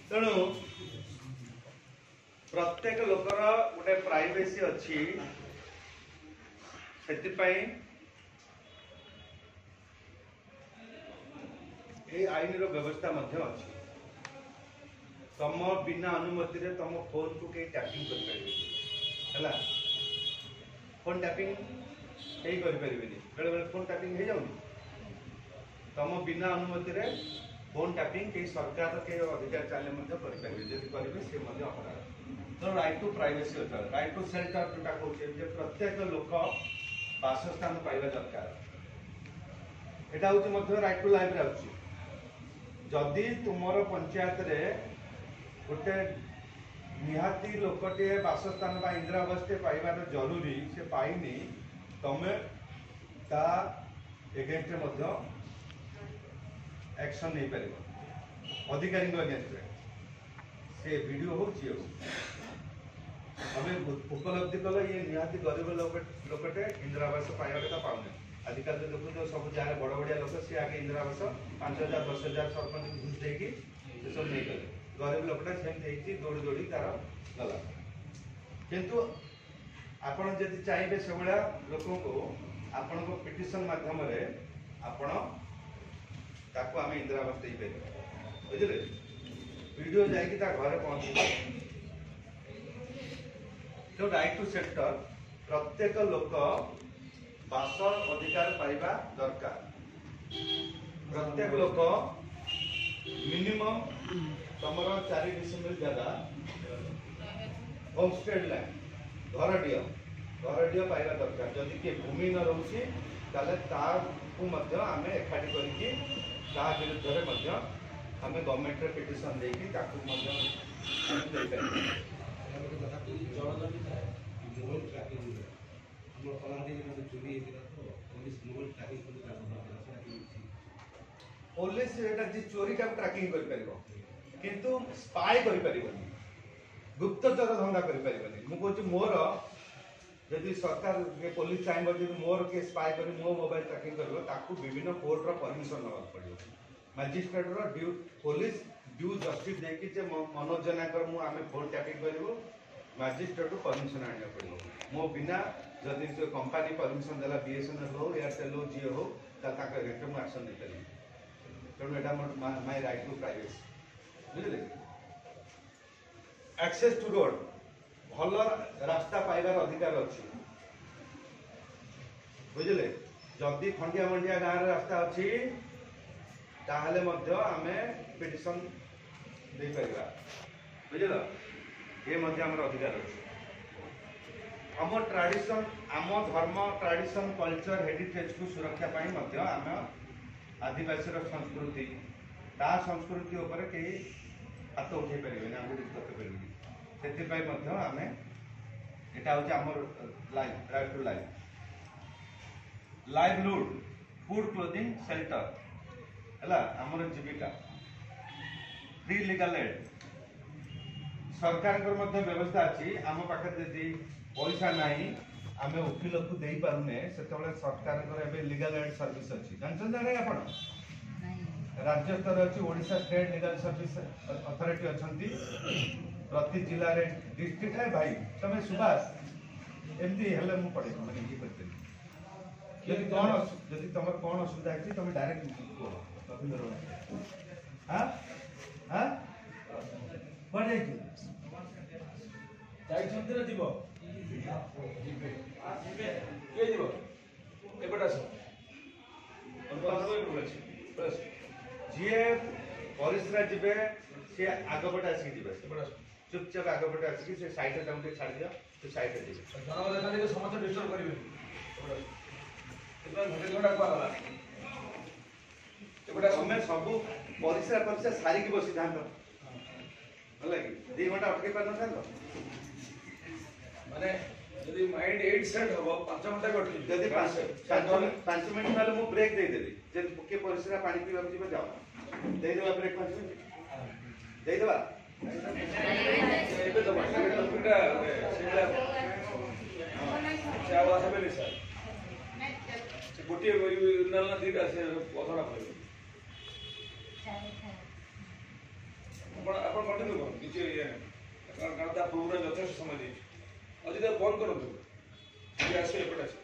तेणु प्रत्येक लोकर गोटे प्राइवेसी अच्छी से आईन व्यवस्था अच्छी तुम बिना अनुमति रे तुम फोन को कहीं टैपिंग कर फोन टैपिंग बेले बेले फोन टैपिंग हो जाऊनी तुम बिना अनुमति रे फोन टैपिंग कई सरकार के अधिकार चाहे करेंगे से अपराध तो राइट टू प्राइवेसी होता है राइट टू सेल्टर जोटा कहते प्रत्येक लोक बासस्थान पाइबा दरकार यहाँ हूँ राइट टू लाइफ जदि तुम पंचायत रे गोटे निहाती लोकटे बासस्थान इंदिरा आवास पाइबार जरूरी से पाइनी तमें ता एगेंस्ट एक्शन नहीं पार अधिकारी अगेंस्ट से वीडियो हो हमें उपलब्धि कल ये निहाती गरीब लोकटे इंदिरा आवास पाइबा कथा पाऊने आजिकल देखो सब जहाँ बड़ बड़िया लोक सी आगे इंदिरा आवास 5,000 10,000 सरपंच घुस देकी सब नहीं गले गरीब लोकटा सेमती दौड़ी दौड़ी तार गला किंतु आपण जदि चाहिए से भाया लोक को आपण पिटिशन माध्यम आपण ताको आम इंदिरा आवास दे पार बुझे वीडियो जाकि घरे पहुंच तो राइट टू सेक्टर प्रत्येक लोक बास अधिकार पाइबा दरकार प्रत्येक लोक मिनिमम तमर 4 डिसेंबल जगह होमस्टे लैंड घरडीय पाइबा दरकार जदि किए भूमि न रोचे आम एकाठी करके विरुद्ध आम गवर्नमेंट पिटिशन पुलिस चोरी का ट्रैकिंग किंतु स्पाई गुप्तचर धंदा कर मोर जदि सरकार पुलिस चाहिए मोर किए स्पाई कर मो मोबाइल ट्रैकिंग कर विभिन्न कोर्ट रो परमिशन नवा पड़ो मजिस्ट्रेट रो ड्यू पुलिस ड्यू जस्टिस देखिए मनोज जेना आम फोन ट्रैकिंग करूँ मजिस्ट्रेट परमिशन आने पड़ो मो बिना जदि कंपनी परमिशन देला बीएसएनएल हो एयरटेल हो जियो हो मुझे एक्शन नहीं पारि तेणु यहाँ माय राइट टू प्राइवेसी बुझे एक्सेस टू रोड भल रास्ता पाइबार अधिकार अच्छी बुझे जदि खंडिया मंडिया गाँव रास्ता अच्छी ताहले आम पिटिशन दे पारिबा बुझल ये अधिकार अच्छे आम ट्रेडिशन आम धर्म ट्रेडिशन कल्चर हेरिटेज को सुरक्षा आम आदिवासी संस्कृति ता संस्कृति उपर कहीं हाथ उठे पारे आगे करते से आम यहाँ हूँ आम life right to life livelihood food clothing shelter है आमर जीविका फ्री लीगल एड सरकार व्यवस्था अच्छी आम पाखे यदि पैसा नहीं आम वकिल को दे पारुने से सरकार लीगल एड सर्विस अच्छी जानते ना आप राज्य स्तर अच्छी Odisha state legal service authority अच्छा प्रति जिले में डिस्ट्रिक्ट है भाई तुम सुभाष एमती हेल्ले मुझे पढ़े मैंने ये करते कौन जब तुम कौन असुविधा है तुम डायरेक्ट हाँ हाँ कौन जाइछन्ति जीव किए जीव एपटे आस जी परिश्रा जी सी आगपटे आसिक जी चुपचाप आगपटे आसिक से साइड छाड़ दिया तो साइड जी समस्त डिस्टर्ब करेंगे तुम सब परिश्रा सारिकी बसी था है कि 2 घंटा अटके पार न माने यदि माइंड 8 सेट हो 5 घंटा भी अटकी यदि 5 मिनट ना मु ब्रेक दे देबी जे के परिसरा पानी पीबा जीव जाओ दे देबा ब्रेक 5 मिनट दे देबा एबे तो माने टॉपिकटा सेला से आवाज हबे नहीं सर से गोटी नालना दीटा से कथड़ा कहबे आपण कंटिन्यू करो किसी कारण ता प्रोग्राम यथेष्ट समय दे अजी तो बंद करो ये आसे एपटे आसे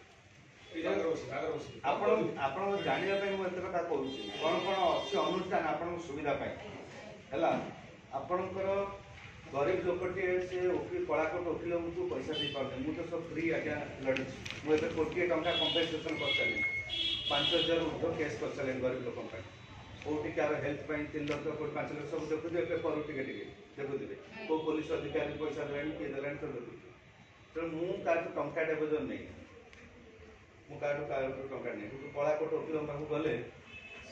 आपण जानिया पे मु एते कथा कहूँ कौन कौन अच्छी अनुष्ठान आपण सुविधा है आपणकर गरीब लोकटे से वकील कलाकोट वकिल को पैसा दे पारे मुझे तो सब फ्री आज्ञा लड़ी मुझे 1 कोटी टंका कंपेनसेशन कर सारे 5,000 ऊर्ध केस कर सारे गरीब लोक कौटी कार हेल्थ 3 लाख 5 लाख सब देखुए पेपर टिके देखुए कौ पुलिस अधिकारी पैसा देलानी किए देलानी सब देखुए तेणु मुझे टंका डेबोजन नहीं मुझे टंका नहीं कलाकोट वकिल पाक गले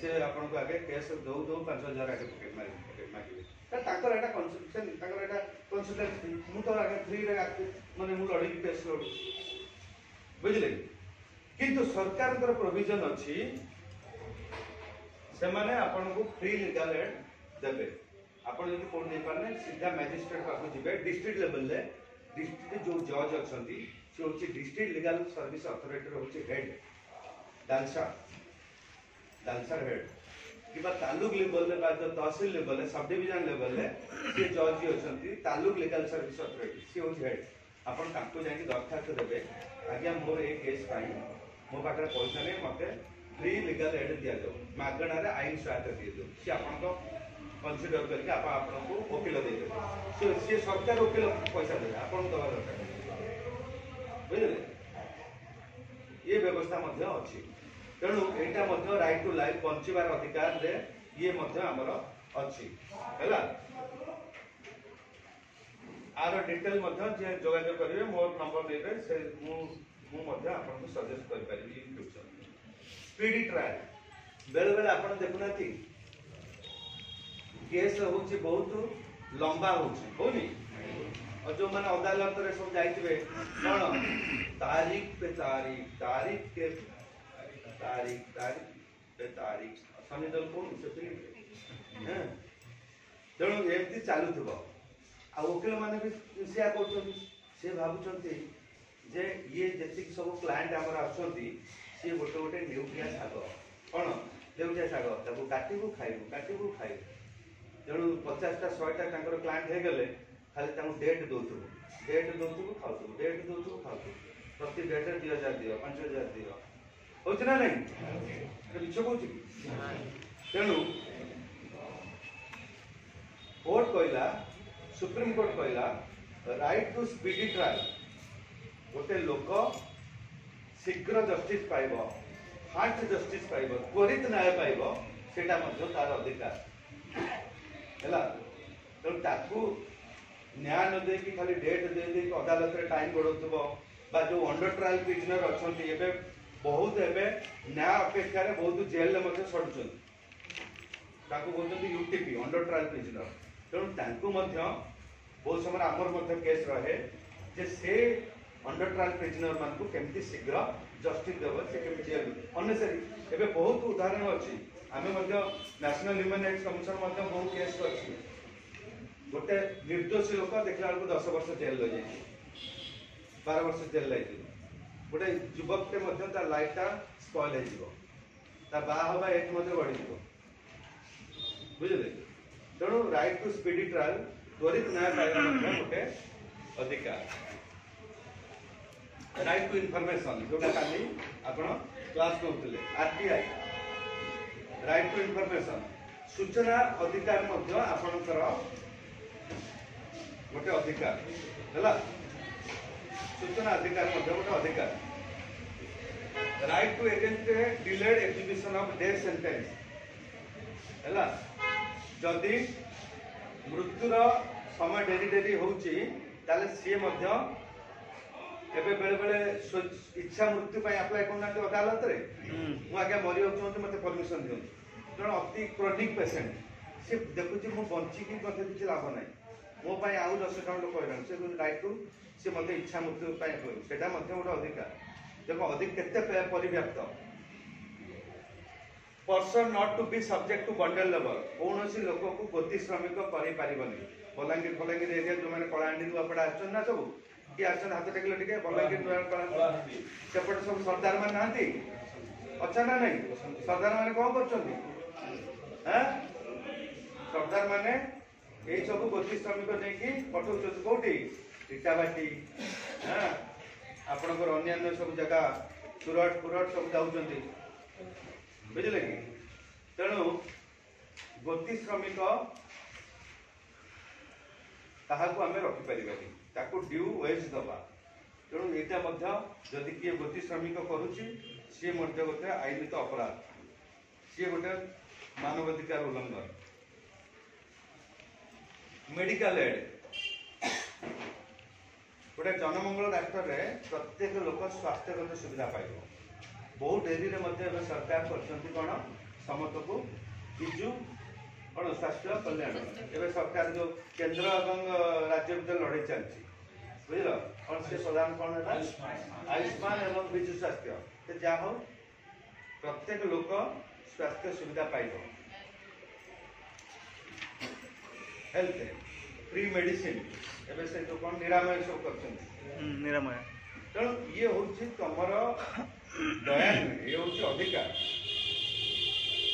से आपन को आगे केस दौ 5,000 आगे पकेट मागे आगे फ्री माने मु लड़ी केस लड़ू बुझले किंतु सरकार प्रोविजन अच्छी से माने आपन को फ्री लीगल एड देबे आपन यदि कोन दे पारने सीधा मैजिस्ट्रेट पाक जिबे डिस्ट्रिक्ट लेवल ले डिस्ट्रिक्ट जो जज अछंती से होची डिस्ट्रिक्ट लीगल सर्विस अथॉरिटी रो होची हेड डांसर हेड किबा तालुक लेवल ले बाद तहसील लेवल ले सब डिवीजन लेवल ले से जज जी अछंती तालुक लीगल सर्विस अथॉरिटी से होची हेड आपण ताको जाके दरखास्त देबे आज्ञा मोर ए केस पाई मो पाखरे पैसा नहीं मते फ्री लीगल एड दिया जाओ मागणा रे आईन सहायता दिया जाओ सी आपन को कंसीडर करके आपन को वकील दे दे से सरकार वकील पैसा दे आपन दवा दरकार बुझले ये व्यवस्था मध्य अछि तेणु एटा मध्य राइट टू लाइफ बंचिबार अधिकार रे ये मध्य हमर अछि हैला आर डिटेल मध्य जे जोगाजोग करिवे मोर नंबर देबे से मु मध्य आपन को सजेस्ट कर परिबी इन फ्यूचर स्पीडी ट्रायल बेले बेले आपन देखुनाती केस होची बहुत लंबा होची होनी और जो माने अदालत रे सब जाइतिबे कोन तारीख पे तारीख के तारीख पे तारीख शनिदेव कोन से हैं तेणु एमती चालुथिबो आ वकील माने भी सिया करछन से भाबुचंती जे ये जेतिक सब क्लाइंट हमर आछंती से गोटे गोटे न्यूक्लिया साग कोन न्यूक्लिया साग ताको काटिबु खाइबु तेणु 50टा 100टा तांकर क्लाइंट हे गेले खाली तांको डेट दउथु खाउथु प्रति डेट 2000 दियो 5000 दियो होछ ना नहीं बिछ कहूची तेणु कोर्ट कहला सुप्रीम कोर्ट कहला राइट टू स्पीडी ट्रायल गोटे लोक शीघ्र जस्टिस पाइब फास्ट जस्टिस पाइब त्वरित न्याय पाइब सेटा मध्य तार अधिकार हैला तेणु ताकू न्याय न देकी खाली डेट दे दे अदालत रे टाइम बढ़ौथबो बा जो अंडर ट्रायल प्रिजनर अछंती एबे बहुत एबे न्याय अपेक्षा रे बहुत जेल ले मध्य सडुछन ताकू बोलते यूटीपी अंडर ट्रायल प्रिजनर तेणु तांकू मध्य बहुत समय आमर मध्य केस रहे जे से अंडर ट्रायल प्रिजनर मान को केमती शीघ्र जस्टिस देव से केमती जेल अननेसरी एबे बहुत उदाहरण अछि आमे मध्य नेशनल ह्यूमन राइट्स कमिशन मध्य बहुत केस अछि गोटे निर्दोषी लोक देखला को 10 वर्ष जेल ले जाई 12 वर्ष जेल ले जाई गोटे युवक के मध्य ता लाइफटा स्पॉइल हे जिवो ता बा होबा एक मध्य बढ़ी जिवो बुझले तेणु राइट टू स्पीडी ट्रायल त्वरित न्याय पाइबा मध्य गोटे अधिकार राइट टू इनफॉरमेशन जोटा काली आपण क्लास करथिले आरटीआई राइट टू इनफॉरमेशन सूचना अधिकार मध्य आपणकर गोटे अधिकार हैला सूचना अधिकार मध्य गोटे अधिकार right to against delayed execution of death sentence हैला जदि मृत्युर समय डेरी होउची ताले सी मध्य एबे बेले बेले इच्छा मृत्यु पाई अप्लाई करना अदालत रे मु आगे मरि होउछन मते परमिशन दियो जण अति क्रोनिक पेशेंट से देखुची मु बंची की कथे किछ लाभ नै मो पाई आउ 10 काउंट करन से राइट टू से मते इच्छा मृत्यु पाई होय सेटा मते गोटे अधिकार देखो अधिक केते परिव्याप्त person not to be subject to bonded लेवल कौनसी लोक को गति श्रमिक करि पारिबनी बलांगीर एरिया जो माने कलाहांडी दुआपड़ा आछन ना सब कि आछन हाथ टेकले टिके बलांगीर दुआपड़ा सेपट सब सरदार मान नांती अच्छा ना नहीं सरदार माने कोन करछंती हैं सरदार माने एई सब गति श्रमिक नेकी पठौछन कोठी इटाबाटी हैं आपनकर अन्य सब जगह सुरट सब जाउछंती बुझले कि तेणु गति श्रमिक ताहाको आमे रखि परिबानी ताको ड्यू वेज दबा तेणु एटा मध्य जदि किए गति श्रमिक करूची सी मध्य गोटे आईनित अपराध सी गोटे मानवाधिकार उल्लंघन मेडिकल एड गोटे जनमंगल राष्ट्र रे प्रत्येक लोक स्वास्थ्यगत सुविधा पाइबो बहुत डेरी रे मध्य सरकार करछंती कोन समस्त को बिजु कोन स्वास्थ्य कल्याण एबे सरकार जो केंद्र एवं राज्य भितर लड़ाई चलछि बुझलो कोन से प्रधान कोन है आयुष्मान एवं बिजु स्वास्थ्य ते जा हो प्रत्येक लोक स्वास्थ्य सुविधा पाइबो हेल्थ फ्री मेडिसिन एबे से जो कोन निरामय सब करछंती निरामय तेणु ये होछि तमर दया नुहे ये होछि अधिकार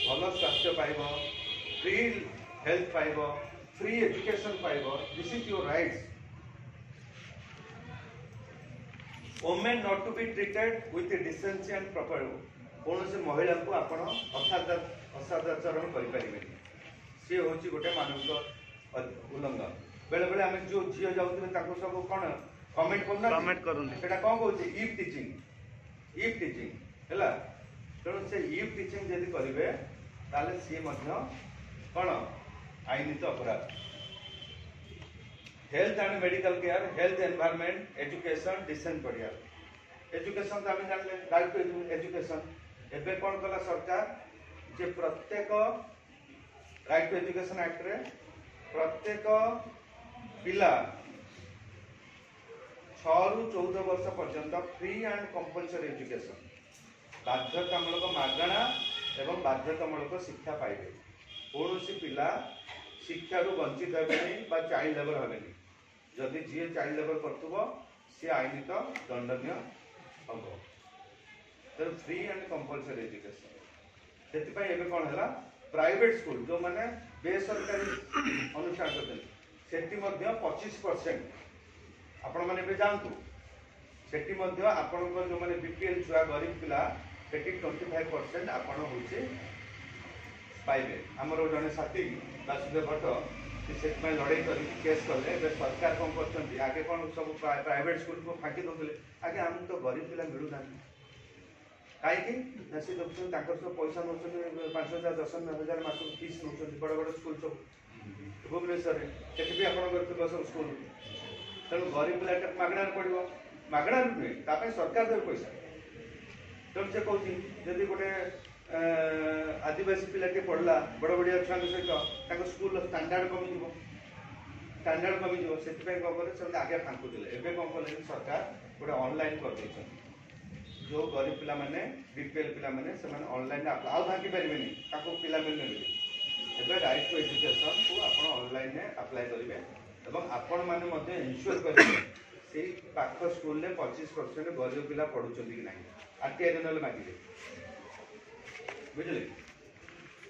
भल स्वास्थ्य पाइब फ्री हेल्थ पाइब फ्री एजुकेशन पाइब this is your rights women not to be treated with decency and proper कौन से महिला को आपण असादाचरण करें सी हूँ गोटे मानविक उल्लंघन बेले बेले आम जो झील जाऊे सब कौन कमेंट कमेंट करूँ कौन कौन इफ टीचिंग है तेणु से इफ टीचिंग जदि करेंगे ताले सी कौन आईनित अपराध health and medical care health environment education decent बढ़िया एजुकेशन तो आम जानले राइट टू एजुकेशन एबे कौन कला सरकार जे प्रत्येक राइट टू एजुकेशन एक्ट रे प्रत्येक पिला 6 ରୁ 14 वर्ष पर्यंत फ्री एंड कंपलसरी एजुकेशन बाध्यतामूलक मागणा एवं बाध्यतामूलक शिक्षा पाइबे कौन पिला शिक्षा वंचित हे चाइल्ड लेबर हे जदि जी चाइल्ड लेबर कर सी आईनित दंडनीय हम तेणु फ्री एंड कंपलसरी एजुकेशन से कौन है प्राइवेट स्कूल जो मैंने बेसरकारी अनुष्ठान करते 25% आपण मैंने जातु से जो मैंने बीपीएल छुआ गरीब पिला से 25% आपण हूँ पाइबे आमर जड़े साथी वासुदेव भट्ट से लड़ाई कर केस कले सरकार कौन कर आगे कौन सब प्राइवेट स्कूल को फाँकी दौले आगे आम तो गरीब पिला मिलूना कहीं सी देखते सब पैसा नौ 5,000 10,000 मास फीस नौ बड़ बड़ स्कूल सब भुवनेश्वर से भी आप सब स्कूल तेणु गरीब पिला मागणार पड़ो मागणार नुहे सरकार देवे पैसा तेणु से कौन जदि गोटे आदिवासी पिलाटे पढ़ला बड़ बड़िया छुआ सहित स्कूल स्टैंडर्ड कमिज से कौन करें आगे फांकुले एवं कौन कले सरकार गोटे ऑनलाइन कर जो गरीब पिला माने बीपीएल पिला माने से ऑनलाइन आउ भांगी पारे पिला मिलने एवं राइट टू एजुकेशन को आप ऑनलाइन अप्लाई करेंगे और आपण मैंने इनश्योर करेंगे पाख स्कूल 25% गरीब पिला पढ़ुं कि ना आरटीआई ना मांगे बुझे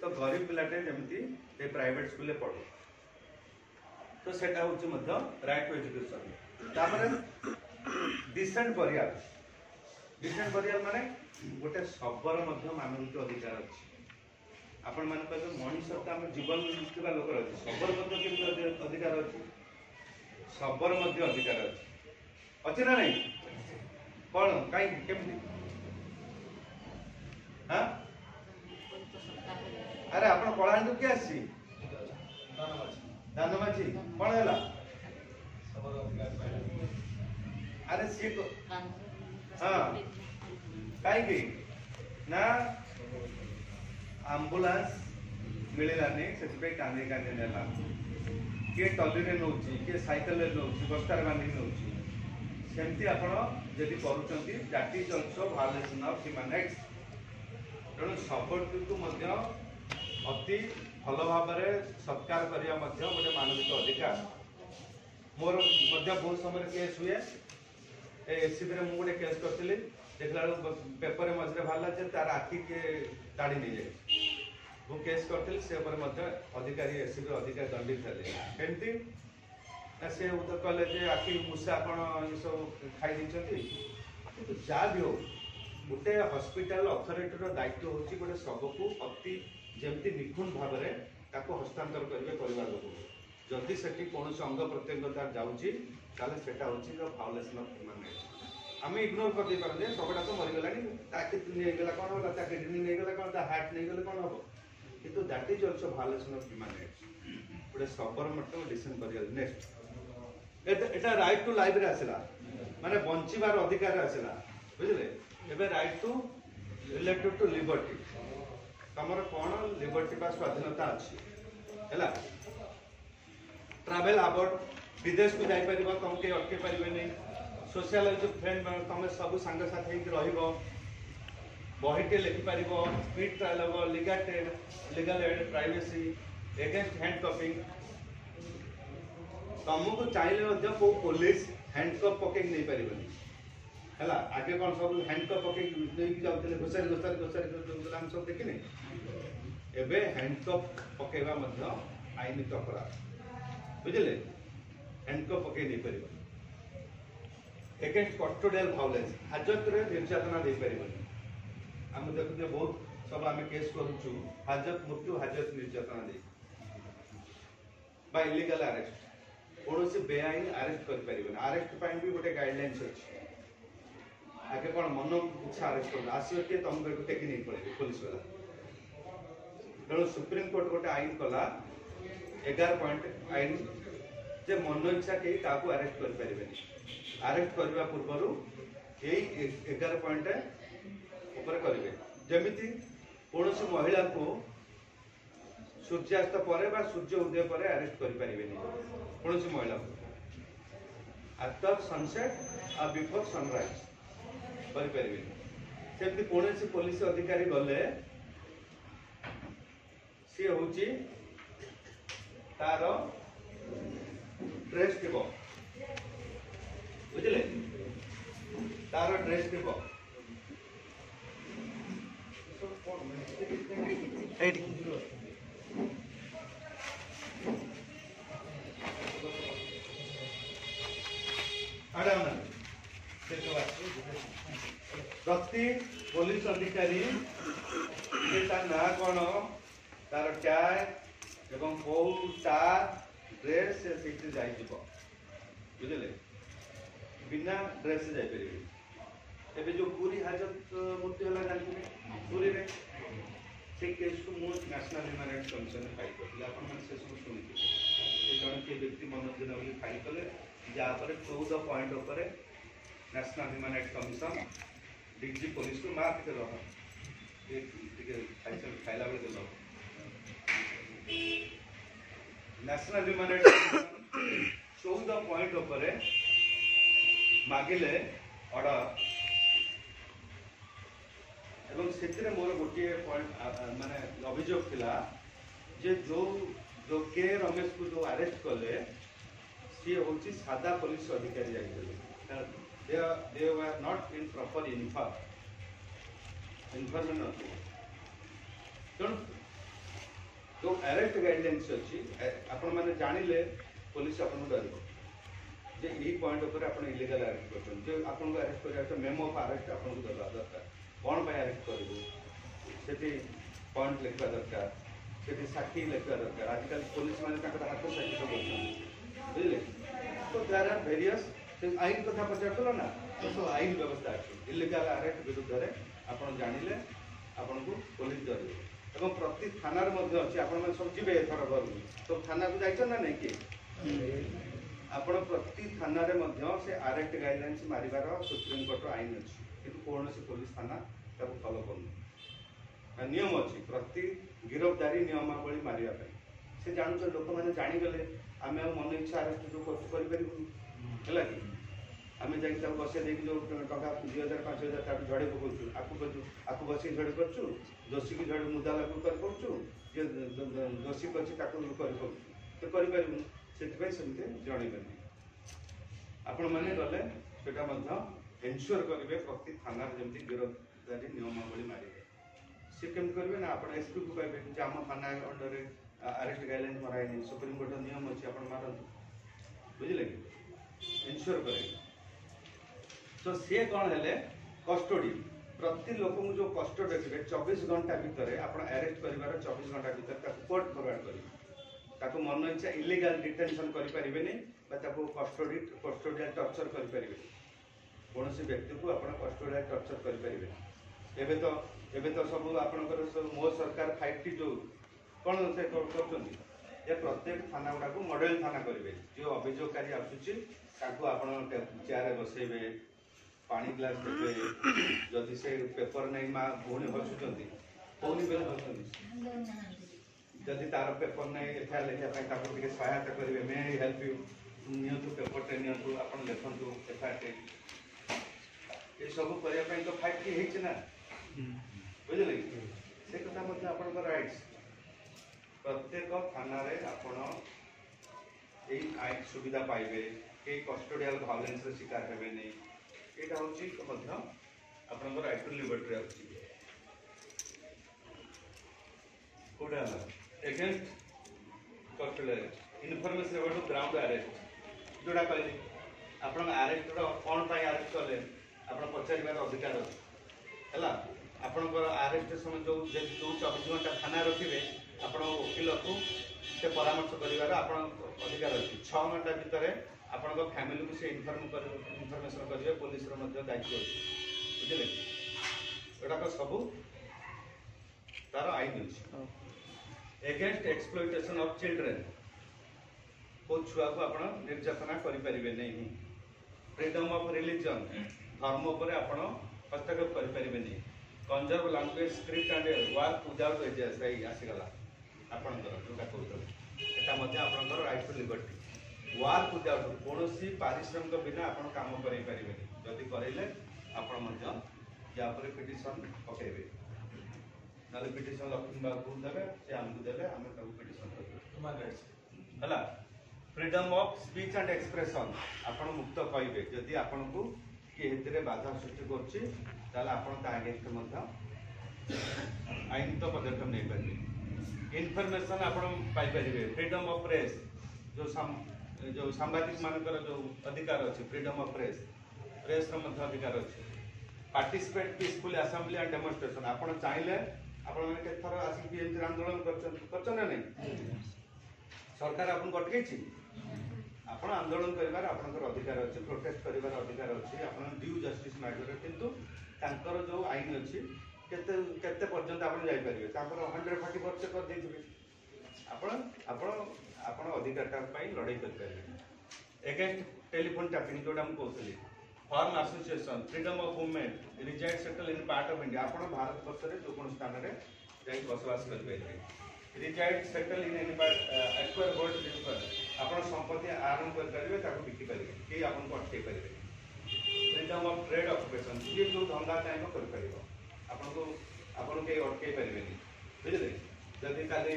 तो गरीब पिलाटे जमी प्राइवेट स्कूल पढ़ो तो सेटा हूँ राइट टू एजुकेशन डिसेंट बरियाल माने गोटे शबर मानविक अधिकार अच्छी आपण मान मनीष आम जीवन थी लोक अच्छे शबर अधिकार अच्छी शबर अधिकार अच्छी ना नहीं कौन कहीं केमती हाँ अरे आप कलाहांडू किए आसी दानमाझी कौन है अरे सी हाँ कहीं ना आंबुलांस मिललानी से कांदी कांदी नेला किए टली नौ किए साइकेल नौ बस्तार बांधिक नौ सेमती आपड़ी करुँच that is also violation of human rights तेणु सबटी को अति भल भाव सत्कार करने गोटे मानविक अधिकार मोर बहुत समय केस हुए एसीबी में मुझे केस करी देखला पेपर मझे बाहर तार आखि किए ताड़ी नहीं जाए वो केस करी से अधिकारी एसीबी अधिकारी दंडित थे कमी सी तो कहले आखि मूषा आप सब खाई कि जहाँ भी हो गोटे हस्पिटाल अथॉरिटी दायित्व हूँ गोटे शव को अति जमती निखुण भाव में हस्तांतर करेंगे परिवार लोक जदि से कौन अंग प्रत्यंग तार जाऊँगी हूँ वायोलेशन ऑफ ह्यूमन राइट्स आम इग्नोर कर पारे सबटा तो मरीगला नहीं कौन होगा किडनी नहीं गला कौन हार्ट नहीं गले कौन हम किंतु that is also violation of human rights गोटे शबर डिसेंट कर नेक्स्ट एटा राइट टू लाइफ आसला माने बंचीबार अधिकार आसला बुझे एबे right to related to liberty तमर कौन लिबर्टी बा स्वाधीनता अच्छी है ट्रावेल अबाउट विदेश को जापर तुम कहीं अटके पारे नहीं सोशल फ्रेंड तुम सब सांगसाथी बहीटे लिखिपार स्पीड ट्रायल हम legal aid privacy against hand cupping तुमको चाहिए कौ पुलिस हैंडकप पकड़ नहीं पारे है आगे कौन सब हैंडकप पकड़ जाते घोषारी घोषारी घोषारी आम सब देखने एवं हैंडकप पकड़ा आईनित अपराध बुझे हैंडकप पकड़ नहीं पार एगेंस्ट कस्टोडियल भायोलेंस हाजत रे निर्यातना दे परिबनी हम देखते बहुत सब आम केस करूँ हाजत मृत्यु हाजत निर्यातना दे इलीगल अरेस्ट कौन से बेआईन अरेस्ट कर अरेस्ट भी गोटे गाइडलाइंस अच्छी आगे कौन मन इच्छा अरेस्ट कर आसो किए तुमको टेकी नहीं पड़े पुलिस वाला तेणु सुप्रीम कोर्ट गोटे आईन कला 11 पॉइंट आईन जे मन इच्छा कहीं क्या अरेस्ट करें अरेस्ट करने पूर्व यही 11 पॉइंट करेंगे जमीती कौन सी महिला को सूर्यास्त पर सूर्य उदय पर अरेस्ट करें कौन सी महिला को आफ्टर सनसेट और बिफोर सनराइज करें कौन सी पुलिस अधिकारी गले सी हूँ तार ड्रेस थी बुझे तार ड्रेस थी प्रति पुलिस अधिकारी ना कौन तार टाय एवं कौ तार ड्रेस से बुझे बिना ड्रेस से जापर जो पूरी हाजत मृत्यु है जानते पूरी में से केस को मुझे नेशनल ह्यूमन राइट्स कमिशन में फाइल करते आपने सब शुणी जन किए व्यक्ति मनोज जेना बोली फाइल कले जहाँपर 14 पॉइंट उपर national human rights commission DG police को मार्क के रहा खाइला बेले दे national human rights commission 14 point उपर मागिले ऑर्डर एवं से मोर गोटे पॉइंट माने अभियोग थिला जे जो के रमेश को जो अरेस्ट कले सी होची सादा पुलिस अधिकारी जाइले they were not in proper information तेणु जो अरेस्ट गाइडलाइंस अच्छी आपण मैंने जानिले पुलिस आपन डर जे यही पॉइंट ऊपर आप इलीगल अरेस्ट कर जो आपको अरेस्ट कर मेमो ऑफ अरेस्ट आपको देवा दरकार कौन पर अरेस्ट करूँ से पॉइंट लिखा दरकार से साक्षी लिखा दरकार आजकल पुलिस मैंने हाथ साक्षी सब बुझे तो देर आर भेरियस आईन कथा पचार ना तो सब आईन व्यवस्था अच्छी इलीगल अरेस्ट विरुद्ध में आप जानिले आपन को पुलिस डर और प्रति थाना अच्छी आपण सब जी एथर घर सब थाना को जाइए ना नहीं किए आपण प्रति थाना से अरेस्ट गाइडलाइंस मारिबार सुप्रीम कोर्ट आईन अच्छी कि कौन सी पुलिस थाना फॉलो कर नियम अच्छी प्रति गिरफ्तारी नियमावली मारिया से जानते लोक मैंने जागले आम मन इच्छा अरेस्ट जो करें कि आम जा बसे देखिए जो टका 2000 5000 झड़े पकाऊँ आपको बस झड़े करूँ दोषी की झड़े मुदा लागू करूँ जे दोषी अच्छी तो करूँ से जनइबे आपण मैंने गले एनश्योर करेंगे प्रति थाना जमी गिरफ्तारी नियमावली मारे सी केम करेंगे ना आप एसपी को कहे आम थाना अंडर अरेस्ट गाइडलाइन मराई सुप्रीम कोर्ट नियम अच्छी आप मारत बुझे कि एनश्योर करेंगे तो सी कौन है कस्टडी प्रति लोक जो कस्टडी थे 24 घंटा भितर आप अरेस्ट कर 24 घंटा भितर कोर्ट फरवर्ड करेंगे मन इच्छा इलीगल डिटेंशन करें कस्टडियल टर्चर करें कौन सी व्यक्ति को आप कस्टडियल टर्चर करें एवं तो सब आपंकर मो सरकार 5T जो कौन से कर प्रत्येक थाना गुड़ा को मॉडल थाना करेंगे जो अभियोगकारी आसूची आप चेयर बसैबे पानी ग्लास देवे जदि से पेपर नहीं माँ भौणी हसुँच कौन बेले हसुँच जदि तार पेपर नहीं एफआईआर लिखापी सहायता करेंगे मे हेल्प यू नियंतु पेपर नियंतु आप लिखु एफआईआर ये सब करने तो 5T है ना बुझे से कथा आप राइट्स प्रत्येक थाना आप सुविधा पाइबे कई कस्टोडियल भायोलेंस शिकार हेबे नहीं यहाँ हूँ आपंकर राइट टू लिबर्टी अच्छी कौटा against custodial information about ground arrest जोड़ा कहली ଆପଣ ଆରେଷ୍ଟର କ'ଣ ପାଇଁ ଆରେଷ୍ଟ କଲେ ଆପଣ ପଚାରିବାର ଅଧିକାର ଅଛି ହେଲା। ଆପଣଙ୍କର ଆରେଷ୍ଟ ସମୟ ଯେଉଁ 24 ଘଣ୍ଟା ଥାନା ରଖିବେ ଆପଣ ଓକିଲକୁ ସେ ପରାମର୍ଶ କରିବାର ଆପଣଙ୍କ ଅଧିକାର ଅଛି। 6 ଘଣ୍ଟା ଭିତରେ ଆପଣଙ୍କ ଫ୍ୟାମିଲିକୁ ସେ ଇନଫର୍ମେସନ୍ କରିବେ, ପୋଲିସର ମଧ୍ୟ ଦାୟିତ୍ୱ ଅଛି, ବୁଝିଲେ? ଏଗୁଡ଼ାକ ସବୁ ତାର ଆଇନ ଅଛି। ଏଗେନ୍ଷ୍ଟ ଏକ୍ସପ୍ଲୋଇଟେସନ୍ ଅଫ୍ ଚିଲଡ୍ରେନ୍, କେଉଁ ଛୁଆକୁ ଆପଣ ନିର୍ଯାତନା କରିପାରିବେ ନାହିଁ। ଫ୍ରିଡମ୍ ଅଫ୍ ରିଲିଜନ୍, ଧର୍ମ ଉପରେ ଆପଣ ହସ୍ତକ୍ଷେପ କରିପାରିବେନି। Conserve language script and work without wages, ଏଇ ଆସିଗଲା ଆପଣଙ୍କର ଯେଉଁଟା କହୁଛନ୍ତି, ଏଟା ମଧ୍ୟ ଆପଣଙ୍କର right to liberty. Work without, କୌଣସି ପାରିଶ୍ରମିକ ବିନା ଆପଣ କାମ କରାଇ ପାରିବେନି। ଯଦି କରାଇଲେ ଆପଣ ମଧ୍ୟ ୟା ଉପରେ ପିଟିସନ୍ ପକାଇବେ, ନହେଲେ ପିଟିସନ୍ ଲକ୍ଷ୍ମୀ ବାବୁଙ୍କୁ ଦେବେ, ସେ ଆମକୁ ଦେଲେ ଆମେ ତାକୁ ପିଟିସନ୍ କରିବୁ ହେଲା। Freedom of speech and expression, ଆପଣ ମୁକ୍ତ କହିବେ। ଯଦି ଆପଣଙ୍କୁ କିଏ ଏଥିରେ ବାଧା ସୃଷ୍ଟି କରୁଛି ତାହେଲେ ଆପଣ ତା ଆଗେନ୍ଷ୍ଟ ମଧ୍ୟ ଆଇନଗତ ପଦକ୍ଷେପ ନେଇପାରିବେ। ଇନଫର୍ମେସନ୍ ଆପଣ ପାଇପାରିବେ। ଫ୍ରିଡମ୍ ଅଫ୍ ପ୍ରେସ୍, ଯେଉଁ ସାମ୍ବାଦିକମାନଙ୍କର ଯେଉଁ ଅଧିକାର ଅଛି, ଫ୍ରିଡମ୍ ଅଫ୍ ପ୍ରେସ୍, ପ୍ରେସ୍ର ମଧ୍ୟ ଅଧିକାର ଅଛି। ପାର୍ଟିସିପେଟ୍ ପିସଫୁଲି ଆସେମ୍ବଲି ଆଣ୍ଡ ଡେମନଷ୍ଟ୍ରେସନ୍, ଆପଣ ଚାହିଁଲେ ଆପଣମାନେ କେତେଥର ଆସିକି ଏମିତି ଆନ୍ଦୋଳନ କରିଛନ୍ତି ନା ନାହିଁ? ସରକାର ଆପଣଙ୍କୁ ଅଟକେଇଛି? ଆପଣ ଆନ୍ଦୋଳନ କରିବାର ଆପଣଙ୍କର ଅଧିକାର ଅଛି, ପ୍ରୋଟେଷ୍ଟ କରିବାର ଅଧିକାର ଅଛି, ଆପଣ ଡ୍ୟୁ ଜଷ୍ଟିସ୍ ମାଗିବେ। କିନ୍ତୁ ତାଙ୍କର ଯେଉଁ ଆଇନ ଅଛି କେତେ କେତେ ପର୍ଯ୍ୟନ୍ତ ଆପଣ ଯାଇପାରିବେ, ତାଙ୍କର 140 କରିଦେଇଥିବେ। ଆପଣ ଆପଣ ଆପଣ ଅଧିକାରଟା ପାଇଁ ଲଢ଼େଇ କରିପାରିବେ। ଏଗେନ୍ଷ୍ଟ ଟେଲିଫୋନ୍ ଟ୍ୟାପିଂ, ଯେଉଁଟା ମୁଁ କହୁଥିଲି। Form association, freedom of movement, reside settle in part of India, ଆପଣ ଭାରତ ବର୍ଷରେ ଯେକୌଣସି ସ୍ଥାନରେ ଯାଇ ବସବାସ କରିପାରିବେ। Reside settle in any part, acquire hold refer, ଆପଣ ସମ୍ପତ୍ତି ଆହରଣ କରିପାରିବେ, ତାକୁ ବିକିପାରିବେ, କେହି ଆପଣଙ୍କୁ ଅଟକେଇ ପାରିବେ। ଫ୍ରିଡମ୍ ଅଫ୍ ଟ୍ରେଡ୍ ଅକୁପେସନ୍, ଯିଏ ଯେଉଁ ଧନ୍ଦା ଚାହିଁବ କରିପାରିବ, ଆପଣଙ୍କୁ କେହି ଅଟକେଇ ପାରିବେନି, ବୁଝିଲେ? ଯଦି କାଲି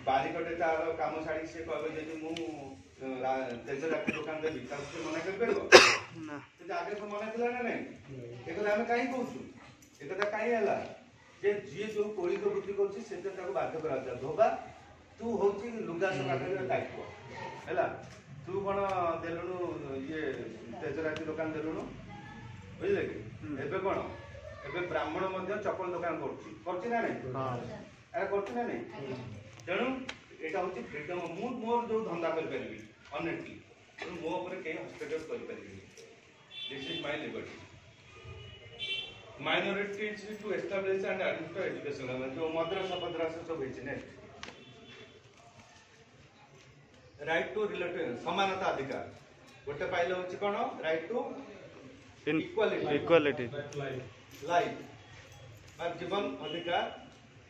ବାରିକଟେ ତାର କାମ ଛାଡ଼ି ସିଏ କହିବ ଯଦି ମୁଁ ତେଜରାତି ଦୋକାନ ଦେବି, ତାକୁ ସିଏ ମନା କରିପାରିବ? କିନ୍ତୁ ଆଗରେ ତ ମନା ଥିଲା ନା ନାହିଁ? ଏ କଥା ଆମେ କାହିଁ କହୁଛୁ? ଏ କଥା କାହିଁ ହେଲା ଯେ ଯିଏ ଯେଉଁ କୌଳିକ ବୃତ୍ତି କରୁଛି ସେଥିରେ ତାକୁ ବାଧ୍ୟ କରାଯାଉଛି। ଧୋବା, ତୁ ହଉଛି ଲୁଗା ସଫା କରିବାର ଦାୟିତ୍ୱ ହେଲା, ତୁ କ'ଣ ଦେଲୁଣୁ ଇଏ ତେଜରାତି ଦୋକାନ ଦେଲୁଣୁ, ବୁଝିଲେ କି? ଏବେ କ'ଣ, ଏବେ ବ୍ରାହ୍ମଣ ମଧ୍ୟ ଚପଲ ଦୋକାନ କରୁଛି ନା ନାହିଁ? ଏଟା କରୁଛି ନା ନାହିଁ? ତେଣୁ ଏଇଟା ହେଉଛି ଫ୍ରିଡମ୍। ମୁଁ ମୋର ଯେଉଁ ଧନ୍ଦା କରିପାରିବି ଅନେଷ୍ଟଲି, ତେଣୁ ମୋ ଉପରେ କେହି ହସ୍ତକ୍ଷେପ କରିପାରିବିନି। This is my liberty. Minorities to establish and administer education, ଯେଉଁ ମଦ୍ରାସ ଫଦ୍ରାସ ସବୁ ହେଇଛି ନେକ୍ସଟ। ରାଇଟ୍ ଟୁ ରିଲେଟିଭ, ସମାନତା ଅଧିକାର ଗୋଟେ ପାଇଲେ ହେଉଛି କ'ଣ? ରାଇଟ୍ ଟୁ ଇକ୍ୱାଲିଟି, ଲାଇଫ୍ ବା ଜୀବନ ଅଧିକାର,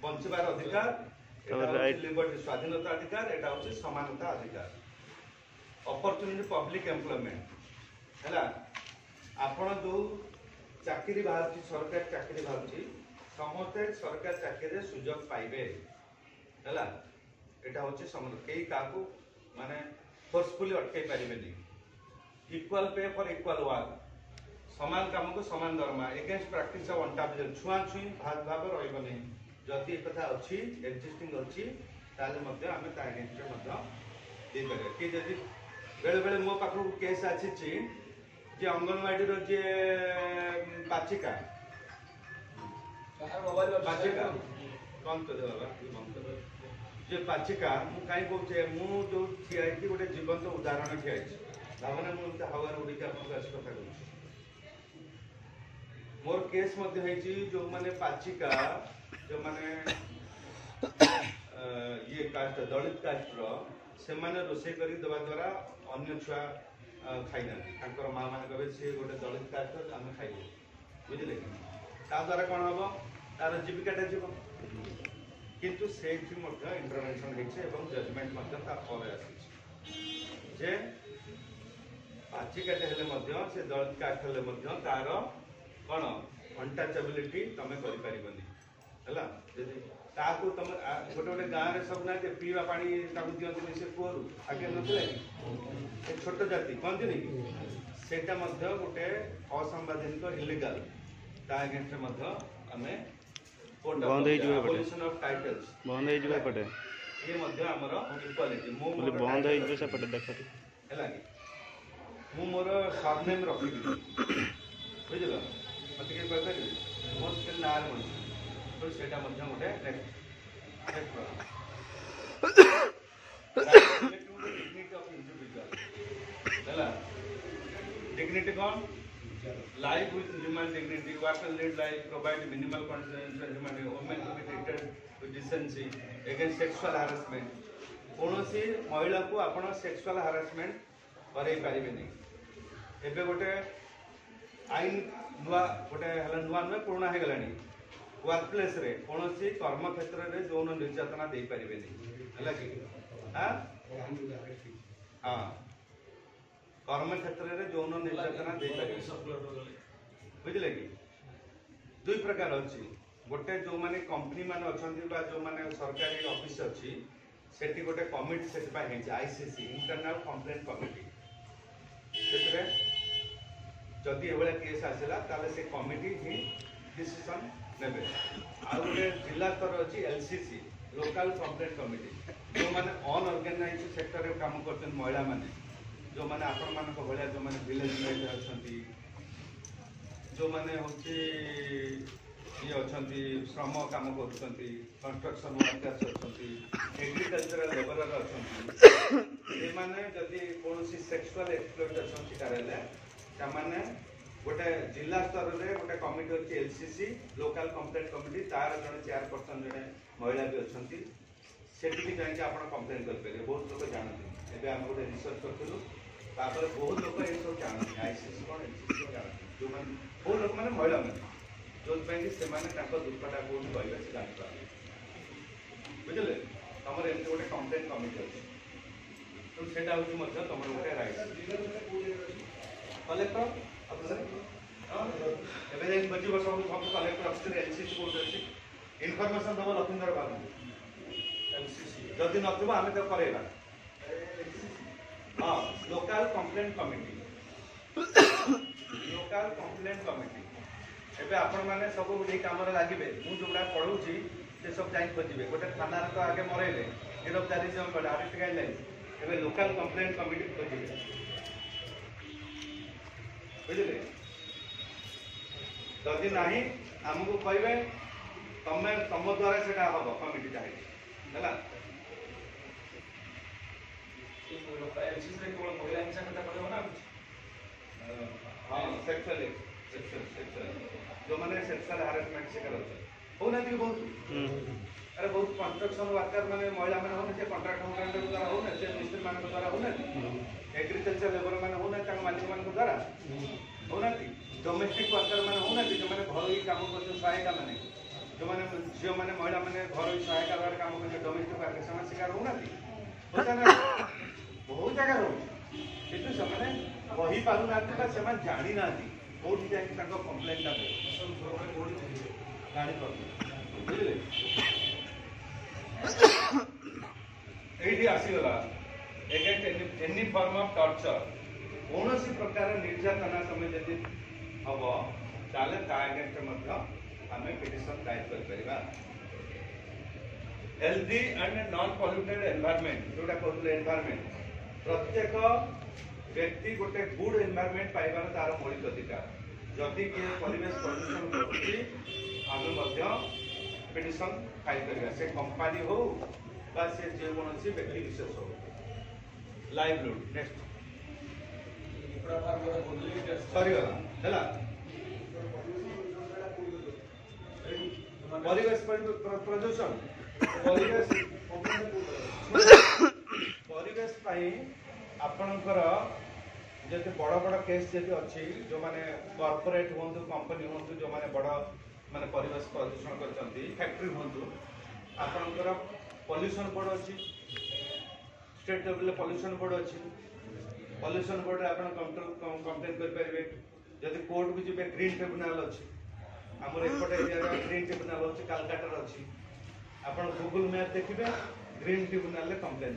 ବଞ୍ଚିବାର ଅଧିକାର, ଏଟା ହେଉଛି ଲିବର୍ଟି, ସ୍ୱାଧୀନତା ଅଧିକାର, ଏଟା ହେଉଛି ସମାନତା ଅଧିକାର। ଅପରଚୁନିଟି ପବ୍ଲିକ୍ ଏମ୍ପ୍ଲୟମେଣ୍ଟ ହେଲା, ଆପଣ ଯେଉଁ ଚାକିରି ବାହାରୁଛି, ସରକାରୀ ଚାକିରି ବାହାରୁଛି, ସମସ୍ତେ ସରକାରୀ ଚାକିରିରେ ସୁଯୋଗ ପାଇବେ ହେଲା। ଏଟା ହେଉଛି ସମାନ, କେହି କାହାକୁ ମାନେ ଫୋର୍ସଫୁଲି ଅଟକେଇ ପାରିବେନି। Equal pay for equal work, ସମାନ କାମକୁ ସମାନ ଦରମା। ଏଗେନ୍ଷ୍ଟ ପ୍ରାକ୍ଟିସ୍ ଅଫ୍ ଅନ୍ଟାବିଜନ, ଛୁଆଁଛୁଇଁ ଭାବ ରହିବ ନାହିଁ। ଯଦି ଏକଥା ଅଛି, ଏକ୍ଜିଷ୍ଟିଂ ଅଛି, ତାହେଲେ ମଧ୍ୟ ଆମେ ତା ଏଗେନ୍ଷ୍ଟରେ ମଧ୍ୟ ଦେଇପାରିବା। କି ଯଦି ବେଳେବେଳେ ମୋ ପାଖକୁ କେସ୍ ଆସିଛି ଯେ ଅଙ୍ଗନବାଡ଼ିର ଯିଏ ପାଚିକା ଯେ ପାଚିକା, ମୁଁ କାହିଁ କହୁଛେ, ମୁଁ ଯେଉଁ ଠିଆ ହେଇକି ଗୋଟେ ଜୀବନ୍ତ ଉଦାହରଣ ଠିଆ ହେଇଛି, ଭାବନା ମୁଁ ଏମିତି ହାୱାରେ ଉଡ଼ିକି ଆପଣଙ୍କୁ ଆସି କଥା କହୁଛି। ମୋର କେସ୍ ମଧ୍ୟ ହେଇଛି, ଯେଉଁମାନେ ପାଚିକା, ଯେଉଁମାନେ ଇଏ କାଷ୍ଟ, ଦଳିତ କାଷ୍ଟର, ସେମାନେ ରୋଷେଇ କରି ଦେବା ଦ୍ୱାରା ଅନ୍ୟ ଛୁଆ ଖାଇନାହାନ୍ତି। ତାଙ୍କର ମା ମାନେ କହିବେ ସିଏ ଗୋଟେ ଦଳିତ କାଷ୍ଟ, ଆମେ ଖାଇବୁ, ବୁଝିଲେ କି? ତା ଦ୍ୱାରା କ'ଣ ହେବ? ତାର ଜୀବିକାଟା ଯିବ। କିନ୍ତୁ ସେଇଠି ମଧ୍ୟ ଇଣ୍ଟରଭେନସନ୍ ହେଇଛି ଏବଂ ଜଜମେଣ୍ଟ ମଧ୍ୟ ତା ପରେ ଆସିଛି ଯେ ପାଚିକାଟେ ହେଲେ ମଧ୍ୟ, ସେ ଦଳିତ କାଷ୍ଟ ହେଲେ ମଧ୍ୟ ତାର କ'ଣ ଅନଟଚେବିଲିଟି ତମେ କରିପାରିବନି ହେଲା। ଯଦି ତାକୁ ତମେ ଗୋଟେ ଗାଁରେ ସବୁ ନା ପିଇବା ପାଣି ତାକୁ ଦିଅନ୍ତିନି, ସେ କୂଅରୁ ଆଗେ ନଥିଲା କି, ଏ ଛୋଟ ଜାତି କହନ୍ତିନି କି, ସେଇଟା ମଧ୍ୟ ଗୋଟେ ଅସାମ୍ବିଧାନିକ ଇଲିଗାଲ। ତା ଏଗେନ୍ଷ୍ଟରେ ମଧ୍ୟ ଆମେ ବନ୍ଦ ହେଇଯିବ ଆବୋଲିସନ୍ ଅଫ୍ ଟାଇଟଲ୍ସ, ବନ୍ଦ ହେଇଯିବ ଏପଟେ, ଇଏ ମଧ୍ୟ ଆମର ଇକ୍ୱାଲିଟି। ମୁଁ ବନ୍ଦ ହେଇଯିବ ସେପଟେ ଦେଖ ହେଲା କି ମୁଁ ମୋର ସରନେମ୍ ରଖିବି ବୁଝିଲ ମୋତେ ଟିକେ କହିପାରିବି ମୋ ସ୍କିଲ୍ ନାଁରେ ମଣିଷ ତ ସେଇଟା ମଧ୍ୟ ଗୋଟେ डिग्निटी ऑफ इंडिविजुअल है डिग्निटी कौन life with human dignity work lead life provide minimal conditions for human women to be treated with decency against sexual harassment कौन सी महिला को आपण सेक्सुअल हारासमेंट करे पारिबे नहीं एबे गोटे आईन नुआ गोटे हला नुआ नुआ पुराना हे गलानी वर्क प्लेस रे कौन सी कर्म क्षेत्र रे यौन निर्यातना दे पारिबे नहीं हला कि हाँ कर्म क्षेत्र में यौन निर्यातना दे पारे बुझे कि दुई प्रकार अच्छी गोटे जो माने कंपनी मान अच्छा जो माने सरकारी ऑफिस अच्छी सेठी गोटे कमिटी से आईसीसी इंटरनल कंप्लेंट कमिटी से जदि एभलिया केस आसला ताले से कमिटी ही डिसीजन नेबे आ गोटे जिला स्तर अच्छी एलसीसी लोकल कंप्लेंट कमिटी जो माने अनऑर्गेनाइज सेक्टर रे काम करछन महिला माने जो माने आपण मानक भलिया जो माने विलेज में अछंती जो माने होची ये अछंती श्रम काम करछंती कंस्ट्रक्शन वर्कर्स अछंती एग्रीकल्चरल लेबरर अछंती ए माने जदी कोनोसी सेक्सुअल एक्सप्लॉयटेशन शिकार हेले ता माने गोटे जिला स्तर रे गोटे कमिटी अछि एलसीसी लोकल कंप्लेंट कमिटी तार जने चेयरपर्सन जने महिला भी अछंती सेठी भी जाके आपण कंप्लेन कर पारे बहुत लोग जानते एबे हम गोटे रिसर्च करथुलु तापर बहुत लोग ए सब जानते आईसीसी कोन एलसीसी जानते जो मन बहुत लोग माने महिला माने जो पे कि से माने ताको दुखटा कोन कहबे से जानि पारे बुझले हमर एमती गोटे कंप्लेन कमिटी अछि तो सेटा होची मध्य तमर गोटे राइट कलेक्टर अपन एबे जे 25 वर्ष हम सब कलेक्टर ऑफिसर एलसीसी कोन अछि इनफॉरमेशन दबो लखिंदर बाबू जदि नथबो आमे तो करेगा हाँ लोकल कंप्लेंट कमिटी एबे आपण माने सब ये काम रे लागिबे मु जोडा पढौची से सब जाई खोजिबे गोटे थाना रे तो आगे मरेले गिरफ्तारी जम बड अरेस्ट गाइडलाइन एबे लोकल कंप्लेंट कमिटी खोजिबे बुझले जदि नाही हमको कहबे तमे तम द्वारा सेटा हबो कमिटी चाहे हला जो मैंने सेक्सुअल हारासमेंट शिकार होना बहुत अरे बहुत कंस्ट्रक्शन वर्कर माने महिला माने होने से कॉन्ट्रैक्ट द्वारा होने से मिस्त्री मान द्वारा होने एग्रीकल्चर लेबर माने होने मालिक मान द्वारा होना डोमेस्टिक वर्कर माने होना जो मैंने घर काम कर सहायिका माने जो मैंने झील मैंने महिला मैंने घर सहायिका द्वारा काम कर डोमेस्टिक वर्कर से शिकार होना बहुत जगह रोचे से कही पार ना जानी ना कौटी जाकि कम्प्लेन जानी बुझे ये आसीगला against any form of torture कौन प्रकार निर्यातना समय यदि हम ताले ता अगेंस्ट आम पिटिशन दायर कर healthy and non polluted environment जोटा कहते एनवायरनमेंट प्रत्येक व्यक्ति गोटे गुड एनवायरनमेंट पाइबार तार मौलिक अधिकार जदि किए परिवेश प्रदूषण करुच्ची आम पिटिशन फाइल करवा से कंपनी हो बा से जेकोसी व्यक्ति विशेष हो लाइवलीहुड नेक्स्ट सरीगला परिवेश प्रदूषण परिवेश आपणकर जब बड़ बड़ केस जब अच्छी जो माने कॉर्पोरेट हूँ कंपनी हूँ जो माने बड़ माने परिवेश प्रदूषण कर फैक्ट्री हूँ आपणकर पॉल्यूशन बोर्ड अच्छी स्टेट लेवल पॉल्यूशन बोर्ड अच्छी पॉल्यूशन बोर्ड रे आपण कंप्लेन कर पारे जब कोर्ट को जी ग्रीन ट्रिब्यूनल अच्छी आमर एपट एरिया ग्रीन ट्रिब्यूनल अच्छी कालकाटा अच्छी आपण गूगल मैप देखिए ग्रीन ट्रिब्यूनल रे कंप्लेन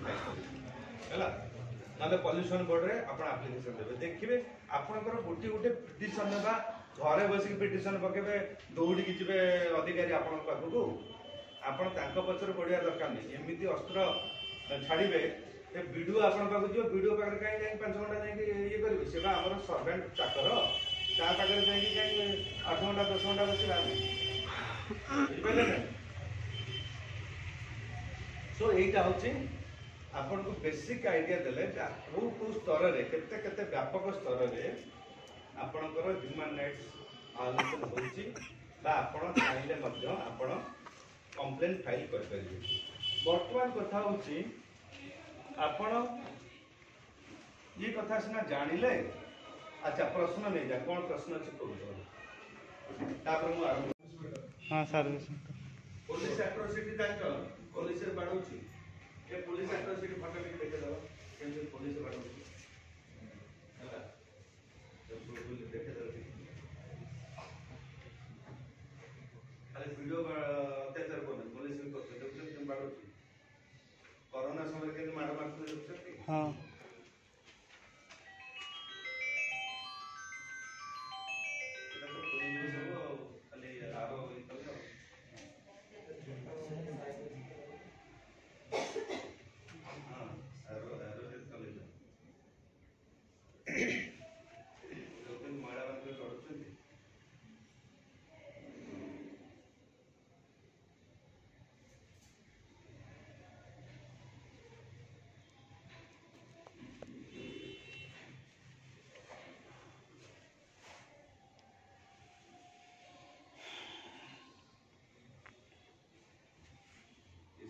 है ना पॉल्यूशन बोर्ड रे आपण एप्लिकेशन देबे देखिए आपनकर गोटी गोटे पिटिशन नेबा घरे बसिक पिटिशन पकेबे दौड़ी की जिबे अधिकारी आपण पाखु आपण तांको पछर बढ़िया दरकार नहीं एमिति अस्त्र छाड़ीबे ଏ ବିଡିଓ ଆପଣଙ୍କ ପାଖକୁ ଯିବ, ବିଡିଓ ପାଖରେ କାହିଁ ଯାଇକି 5 ଘଣ୍ଟା ଯାଇକି ଇଏ କରିବେ? ସେଟା ଆମର ସର୍ଭେଣ୍ଟ ଚାକର, ତା ପାଖରେ ଯାଇକି କାହିଁ 8 ଘଣ୍ଟା 10 ଘଣ୍ଟା ବସିବା ଆମେ? ବୁଝିପାରିଲେ ନା? ସୋ ଏଇଟା ହଉଛି ଆପଣଙ୍କୁ ବେସିକ୍ ଆଇଡିଆ ଦେଲେ ଯେ କୋଉ କୋଉ ସ୍ତରରେ କେତେ କେତେ ବ୍ୟାପକ ସ୍ତରରେ ଆପଣଙ୍କର ହ୍ୟୁମାନ୍ ରାଇଟ୍ସ ଭାୟୋଲେସନ୍ ହେଉଛି, ବା ଆପଣ ଚାହିଁଲେ ମଧ୍ୟ ଆପଣ କମ୍ପ୍ଲେନ୍ ଫାଇଲ୍ କରିପାରିବେ। ବର୍ତ୍ତମାନ କଥା ହେଉଛି ଆପଣ ये कथा सिना जानिले। अच्छा प्रश्न नहीं जा कौन प्रश्न अच्छे कौन हाँ सर पुलिस एट्रोसिटी जानते पुलिस बाड़ौची ये पुलिस एट्रोसिटी फोटो भी देखे दो केमती पुलिस बाड़ौची हैला देखे दो खाली वीडियो अत्याचार कोन पुलिस भी करते देखते तुम बाड़ौची कोरोना समय के मार मारते देखते हाँ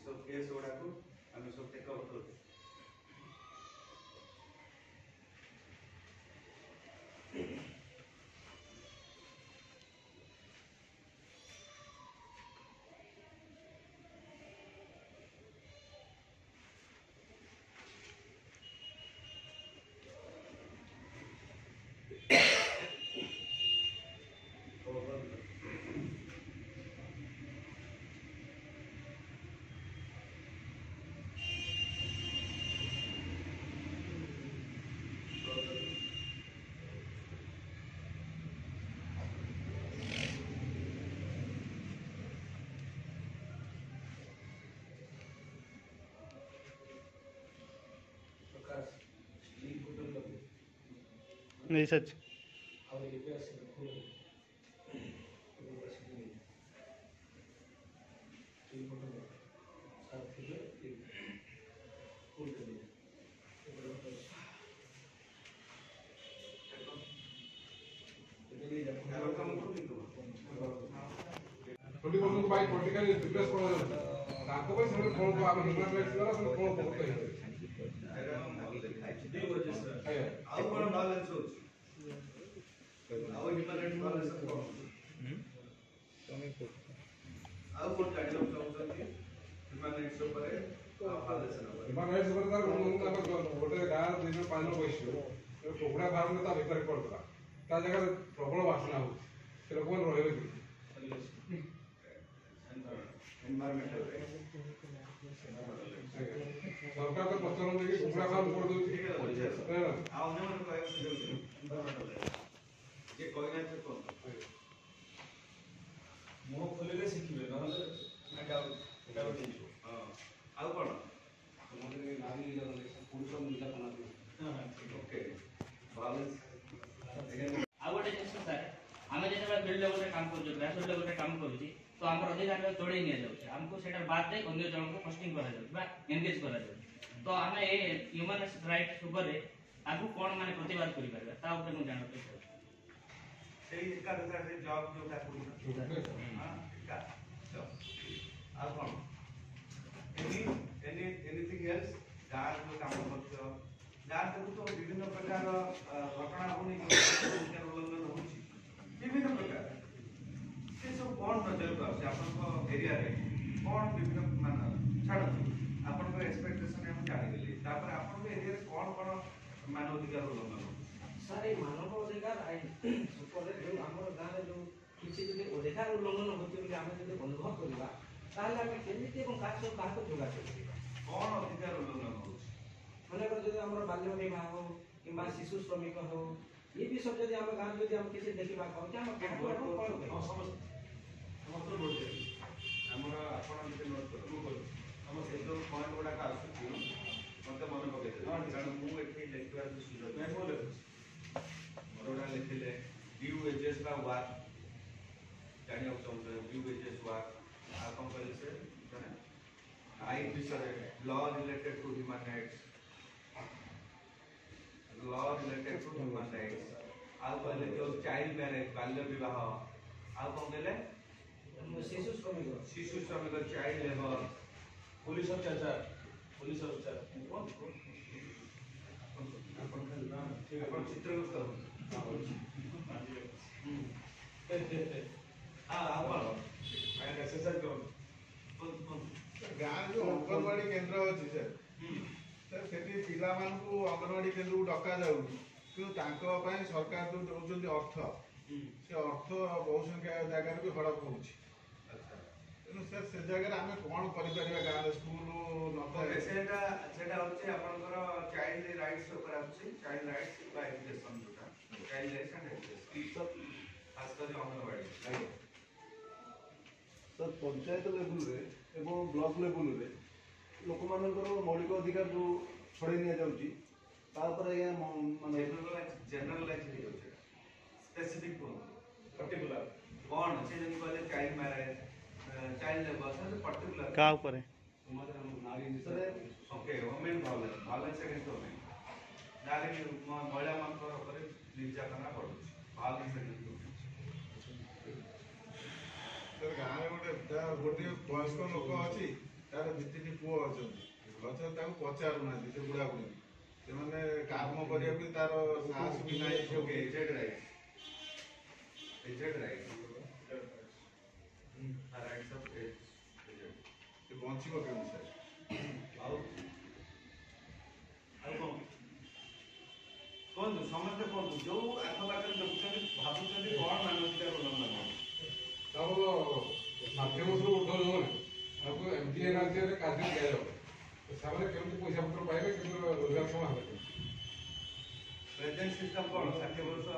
सब केस गुड़ा को आम सब टेक अप करूँ नहीं सच पॉलिटिकल रिप्लेस करा जाउछ ताको पे सब कोन को आप ह्यूमन राइट्स वाला सब कोन को कहै ଆଉ କଣ ଭାୟୋଲେନ୍ସ ହଉଛି ଆଉ ହ୍ୟୁମାନ ରାଇଟ୍ସ ଭାୟୋଲେନ୍ସ କଣ ଆଉ କଣ ଜାଣିବାକୁ ଚାହୁଁଛନ୍ତି ହ୍ୟୁମାନ ରାଇଟ୍ସ ଉପରେ ଭାୟୋଲେନ୍ସ ह्यूमन राइट्स ऊपर तार गोटे गाँ दिन 5 लोग बसो कुकुड़ा फार्म ता भितर पड़ता ता जगह प्रबल वासना हो से लोक मन रहबे कि एनवायरमेंटल सरकार तो पचन देखि कुकुड़ा फार्म कर दउछि आ अन्य मन कहै छै एनवायरमेंटल जे कहना छै कोन मुह खोलिले शिखिबे नहले डाउट ହେଇଯିବ। हां ଆଉ କଣ मुझे नारी पुरुष निर्यातना ओके भायोलेंस ଆଉ ଗୋଟେ ଜିନିଷ ସାର୍ ଆମେ ଯେତେବେଳେ ଫିଲ୍ଡ ଲେଭେଲରେ କାମ କରୁଛୁ ଗ୍ରାସରୁଟ୍ ଲେଭେଲରେ କାମ କରୁଛି ତ ଆମର ଅଧିକାର ଚଢ଼େଇ ନିଆଯାଉଛି ଆମକୁ ସେଇଟା ବାଦ ଦେଇ ଅନ୍ୟ ଜଣଙ୍କୁ ପୋଷ୍ଟିଂ କରାଯାଉଛି ବା ଏନଗେଜ କରାଯାଉଛି ତ ଆମେ ଏ ହ୍ୟୁମାନ ରାଇଟ୍ସ ଉପରେ ଆଗକୁ କ'ଣ ମାନେ ପ୍ରତିବାଦ କରିପାରିବା ତା ଉପରେ ମୁଁ ଜାଣିବାକୁ ଚାହୁଁଛି। ସେଇ ଏକାଧିକାର ଜବ୍ ଯୋଉଟା କରୁଛନ୍ତି ହଁ ଏକା ଜବ୍ ଆଉ କଣ ଏନିଥିଙ୍ଗ ଏଲ୍ସ ଗାଁ ଯୋଉ କାମ କରୁଛ ଗାଁ ଦେଖୁଛ ବିଭିନ୍ନ ପ୍ରକାର ଘଟଣା ହଉନି ଅଧିକାର ଉଲ୍ଲଂଘନ ହଉଛି ବିଭିନ୍ନ ପ୍ରକାର ସେ ସବୁ କଣ ନଜରକୁ ଆସୁଛି ଆପଣଙ୍କ ଏରିଆରେ କଣ ବିଭିନ୍ନ ମାନେ ଛାଡ଼ନ୍ତୁ ଆପଣଙ୍କ ଏକ୍ସପେକ୍ଟେସନ ଆମେ ଜାଣିଦେଲି ତାପରେ ଆପଣଙ୍କ ଏରିଆରେ କଣ କଣ ମାନବାଧିକାର ଉଲ୍ଲଂଘନ ହଉଛି ସାର୍ ଏଇ ମାନବ ଅଧିକାର ଆଇନ ଉପରେ ଯେଉଁ ଆମର ଗାଁରେ ଯେଉଁ କିଛି ଯଦି ଅଧିକାର ଉଲ୍ଲଂଘନ ହେଉଛି ବୋଲି ଆମେ ଯଦି ଅନୁଭବ କରିବା ତାହେଲେ ଆମେ କେମିତି ଏବଂ କାହାକୁ ଯୋଗାଯୋଗ କରିବା କଣ ଅଧିକାର ଉଲ୍ଲଂଘନ ହଉଛି ମନେକର ଯଦି ଆମର ବାଲ୍ୟ ବିବାହ ହଉ କିମ୍ବା ଶିଶୁ ଶ୍ରମିକ ହଉ ଏ ବିଷୟ ଯଦି ଆମ ଗାଁରେ ଯଦି ଆମେ କିଛି ଦେଖିବା କହୁଛେ ଆମେ କାହାକୁ କ'ଣ କହିବା ସମସ୍ତ ଆମର ଆପଣ ଯଦି ନୋଟ୍ କରନ୍ତୁ ଆମର ସେ ଯେଉଁ ପଏଣ୍ଟ ଗୁଡ଼ାକ ଆସୁଛି ମୋତେ ମନେ କାରଣ ମୁଁ ଏଠି ଲେଖିବାର ସୁଯୋଗ ମୋର ଗୋଟା ଲେଖିଲେ ଡ୍ୟୁ ୱେଜେସ୍ ବା ୱାର୍କ ଜାଣିବାକୁ ଚାହୁଁଥିଲେ ଡ୍ୟୁ ୱେଜେସ୍ ୱାର୍କ ଆଉ କ'ଣ କହିଲେ ସେ ଜଣେ ଆଇନ ବିଷୟରେ ଲ ରିଲେଟେଡ୍ ଟୁ ହ୍ୟୁମାନ୍ ରାଇଟ୍ସ ଆଉ କହିଲେ ଯୋଉ ଚାଇଲ୍ଡ ମ୍ୟାରେଜ ବାଲ୍ୟ ବିବାହ ଆଉ କ'ଣ କହିଲେ ଶିଶୁ ଶ୍ରମିକ ଚାଇଲ୍ଡ ଲେବର पुलिस अत्याचार ଆପଣ ଚିତ୍ରଗୁପ୍ତ ଆଉ କ'ଣ एक्सरसाइज करो ଗାଁ ଯୋଉ ଅଙ୍ଗନବାଡି କେନ୍ଦ୍ର ଅଛି ସାର୍ ସେଠି ପିଲାମାନଙ୍କୁ ଅଙ୍ଗନବାଡି କେନ୍ଦ୍ରକୁ ଡକାଯାଉନି କିନ୍ତୁ ତାଙ୍କ ପାଇଁ ସରକାର ଯୋଉ ଦଉଛନ୍ତି ଅର୍ଥ ସେ ଅର୍ଥ ବହୁ ସଂଖ୍ୟା ଜାଗାରେ ବି ହଡପ ହଉଛି ତେଣୁ ସାର୍ ସେ ଜାଗାରେ ଆମେ କ'ଣ କରିପାରିବା ଗାଁରେ ସ୍କୁଲ ନଥାଏ ସେଟା ହଉଛି ଆପଣଙ୍କର ଚାଇଲ୍ଡ ରାଇଟ୍ସ ଉପରେ ଆସୁଛି ଚାଇଲ୍ଡ ରାଇଟ୍ସ ବା ଏଜୁକେସନ ଯୋଉଟା ଚାଇଲ୍ଡ ରାଇଟ୍ସ ଆଣ୍ଡ ଏଜୁକେସନ ଖାସ କରି ଅଙ୍ଗନବାଡି ସାର୍ ପଞ୍ଚାୟତ ଲେବୁଲରେ ଏବଂ ବ୍ଲକ ଲେବୁଲରେ ଲୋକମାନଙ୍କର ମୌଳିକ ଅଧିକାର ଯେଉଁ ଛଡ଼େଇ ନିଆଯାଉଛି ତା ଉପରେ ଆଜ୍ଞା ମାନେ ଜେନେରାଲାଇଜ୍ ହେଇଯାଉଛି ସ୍ପେସିଫିକ୍ କୁହନ୍ତୁ पर्टिकुलर କ'ଣ ସେ ଯେମିତି କହିଲେ ଚାଇଲ୍ଡ ମ୍ୟାରେଜ ଚାଇଲ୍ଡ ଲେବର ସେମିତି ପର୍ଟିକୁଲାର କାହା ଉପରେ okay women violence against women ନାରୀ ମହିଳାମାନଙ୍କର ଉପରେ ନିର୍ଯାତନା ବଢ଼ୁଛି ଭାଓଲେନ୍ସ ଏଗେନ୍ଷ୍ଟ ଓମେନ୍ ସାର୍ ଗାଁରେ ଗୋଟିଏ ବୟସ୍କ ଲୋକ ଅଛି ତାର 2-3 ପୁଅ ଅଛନ୍ତି ତାକୁ ପଚାରୁନାହାନ୍ତି ସେ ବୁଢ଼ାବୁଢ଼ୀ ସେମାନେ କାମ କରିବାକୁ ତାର ସାହସ ବି ନାହିଁ okay aged rights rights of age ସେ ବଞ୍ଚିବ କେମିତି ସାର୍ ଆଉ କ'ଣ କୁହନ୍ତୁ ସମସ୍ତେ କୁହନ୍ତୁ ଯୋଉ ଆଖପାଖରେ ଦେଖୁଛନ୍ତି ଭାବୁଛନ୍ତି କ'ଣ ମାନସିକତାର ଉଲ୍ଲଂଘନ ତାକୁ 60 ବର୍ଷରୁ ଉର୍ଦ୍ଧ୍ୱ ଯୋଉମାନେ ତାକୁ MGNRGରେ କାର୍ଯ୍ୟ ଦିଆଯାଉ ସେମାନେ କେମିତି ପଇସା ପତ୍ର ପାଇବେ କିନ୍ତୁ ରୋଜଗାର କ୍ଷମ ହେବେ ପ୍ରେଜେଣ୍ଟ ସିଷ୍ଟମ କ'ଣ 60 ବର୍ଷ